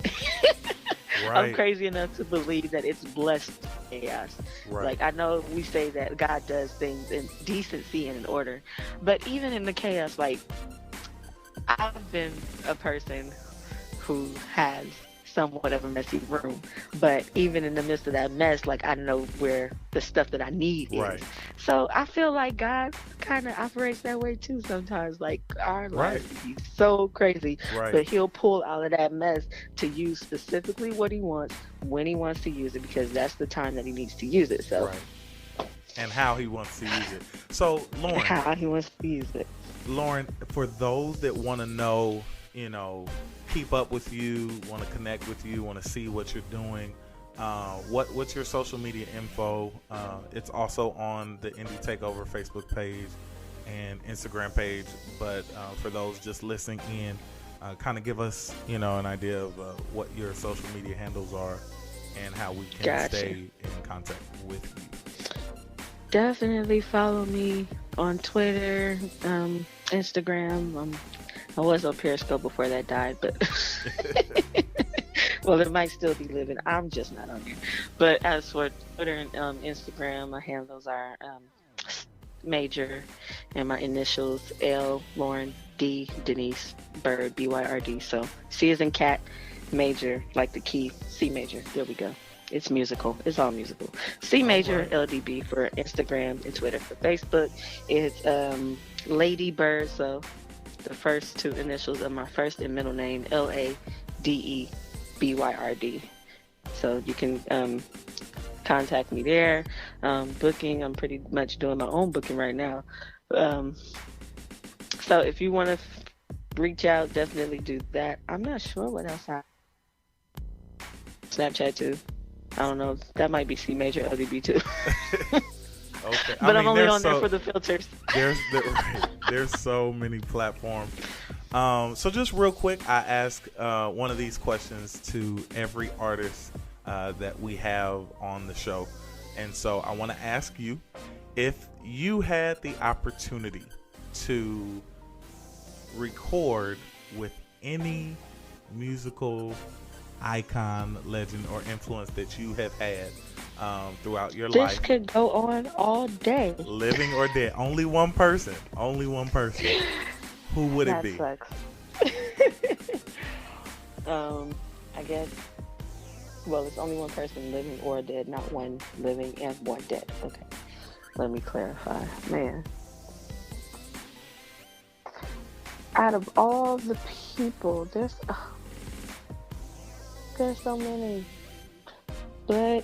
Right. I'm crazy enough to believe that it's blessed chaos. Right. Like, I know we say that God does things in decency and in order, but even in the chaos, like, I've been a person who has somewhat of a messy room, but even in the midst of that mess, like, I know where the stuff that I need Right. is. So I feel like God kind of operates that way too sometimes. Like, our lives can be so crazy, Right. but he'll pull out of that mess to use specifically what he wants when he wants to use it, because that's the time that he needs to use it. So Right. And how he wants to use it. So, Lauren, how he wants to use it. Lauren, for those that want to know, keep up with you, want to connect with you, want to see what you're doing, what's your social media info? It's also on the Indie Takeover Facebook page and Instagram page, but for those just listening in, kind of give us an idea of what your social media handles are and how we can stay in contact with you. Definitely follow me on Twitter, Instagram. I was on Periscope before that died, but well, it might still be living. I'm just not on there. But as for Twitter and Instagram, my handles are Major, and my initials L, Lauren, D, Denise, Byrd, Byrd. So C is in cat, Major, like the key, C major. There we go. It's musical. It's all musical. C major, right. LDB for Instagram and Twitter. For Facebook, it's Lady Bird. So the first two initials of my first and middle name, LADEBYRD. So you can contact me there. Booking, I'm pretty much doing my own booking right now. So if you want to reach out, definitely do that. I'm not sure what else Snapchat too. I don't know. That might be C major LDB too. Okay. But I'm only on there for the filters. There's so many platforms. So just real quick, I ask one of these questions to every artist that we have on the show. And so I want to ask you, if you had the opportunity to record with any musical icon, legend, or influence that you have had throughout your life. This could go on all day. Living or dead. Only one person. Who would it be? That sucks. I guess, well, it's only one person living or dead, not one living and one dead. Okay. Let me clarify. Man. Out of all the people, there's so many. But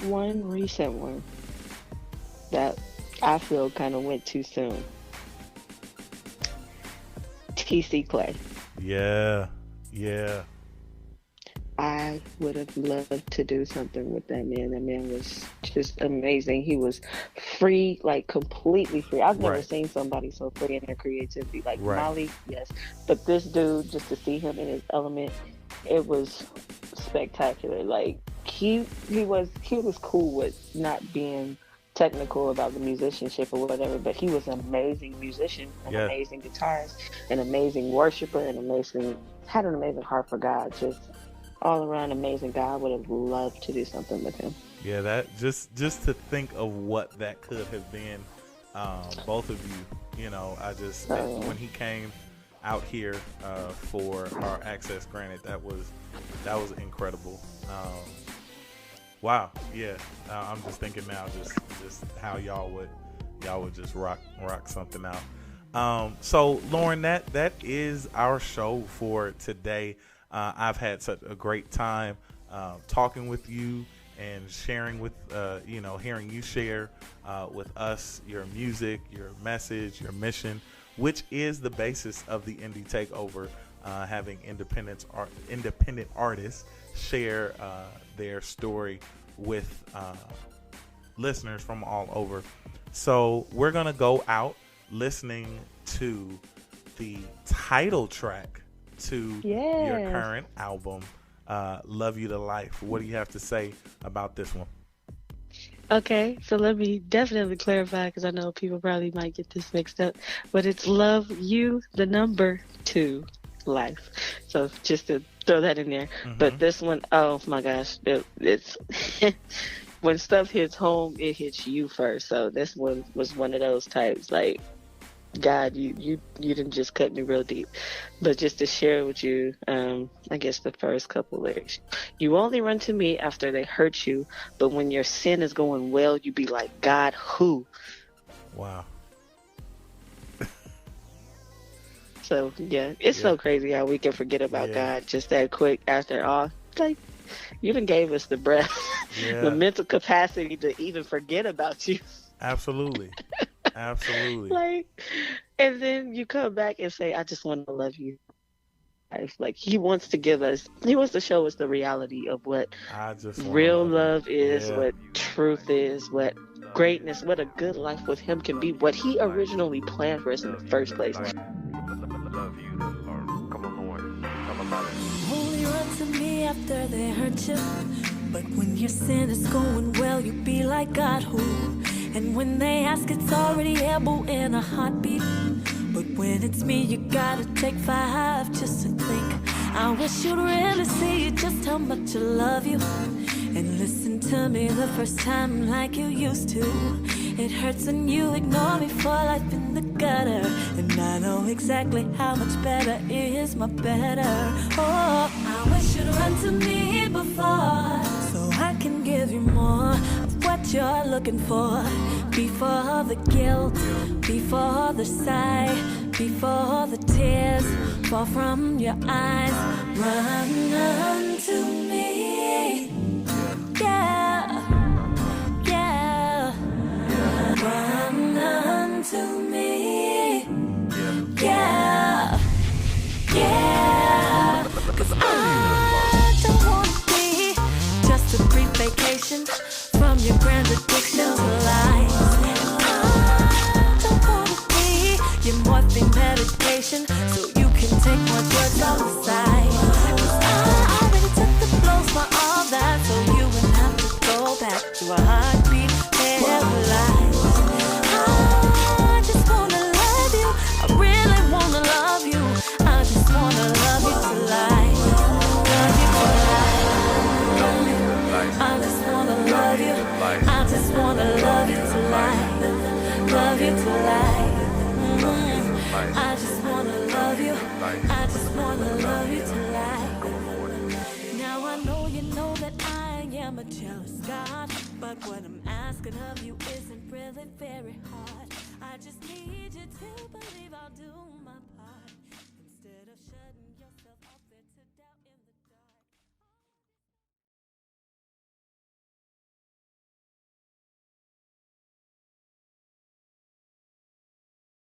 one recent one that I feel kind of went too soon. TC Clay. Yeah. I would have loved to do something with that man. That man was just amazing. He was free, like completely free. I've never seen somebody so free in their creativity. Like Molly, yes. But this dude, just to see him in his element, it was spectacular. Like he was cool with not being technical about the musicianship or whatever, but he was an amazing musician, an amazing guitarist, an amazing worshiper, had an amazing heart for God. Just all around amazing guy. I would have loved to do something with him. Yeah, that just to think of what that could have been, both of you. You know, when he came out here for our access granted, that was incredible. Wow, yeah. I'm just thinking now, just how y'all would just rock something out. So Lauren, that is our show for today. I've had such a great time talking with you and sharing with hearing you share with us your music, your message, your mission, which is the basis of the Indie Takeover, having independent artists share their story with listeners from all over. So we're gonna go out listening to the title track to your current album, Love You to Life. What do you have to say about this one? Okay, so let me definitely clarify, because I know people probably might get this mixed up, but it's Love You, the number 2, Life. So just to throw that in there. Mm-hmm. But this one, oh my gosh, it's when stuff hits home, it hits you first. So this one was one of those types, like, God, you didn't just cut me real deep. But just to share with you, I guess the first couple lyrics. You only run to me after they hurt you, but when your sin is going well, you be like, God, who? Wow. So, yeah, it's so crazy how we can forget about God just that quick after all. Like, you done gave us the breath, the mental capacity to even forget about you. Absolutely. Absolutely. Like, and then you come back and say, I just want to love you. Like, he wants to show us the reality of what real love is, what truth is, what greatness, what a good life with him can be, what he originally planned for us in the first place. Only run to me after they hurt you, but when your sin is going well, you be like, God, who? And when they ask, it's already able in a heartbeat. But when it's me, you gotta take 5 just to think. I wish you'd really see just how much I love you, and listen to me the first time like you used to. It hurts when you ignore me for life in the gutter, and I know exactly how much better is my better. Oh, I wish you'd run to me before, so I can give you more of what you're looking for. Before the guilt, before the sigh, before the tears fall from your eyes. Run to me, yeah, yeah. Run to me, yeah, yeah. 'Cause I don't wanna be just a brief vacation from your grand addiction to lies. I don't wanna be your morphine medication so you can take more drugs on the side. 'Cause I already took the blows for all that, so you wouldn't have to go back to a heartbeat paralyzed. I just wanna love you, I really wanna love you, I just wanna love you to life. Love you to life. I just wanna love you, I just wanna love you to life. Love you to life. I just wanna love you, I just wanna love you to life. Now I know you know that I am a jealous God, but what I'm asking of you isn't really very hard. I just need you to believe I'll do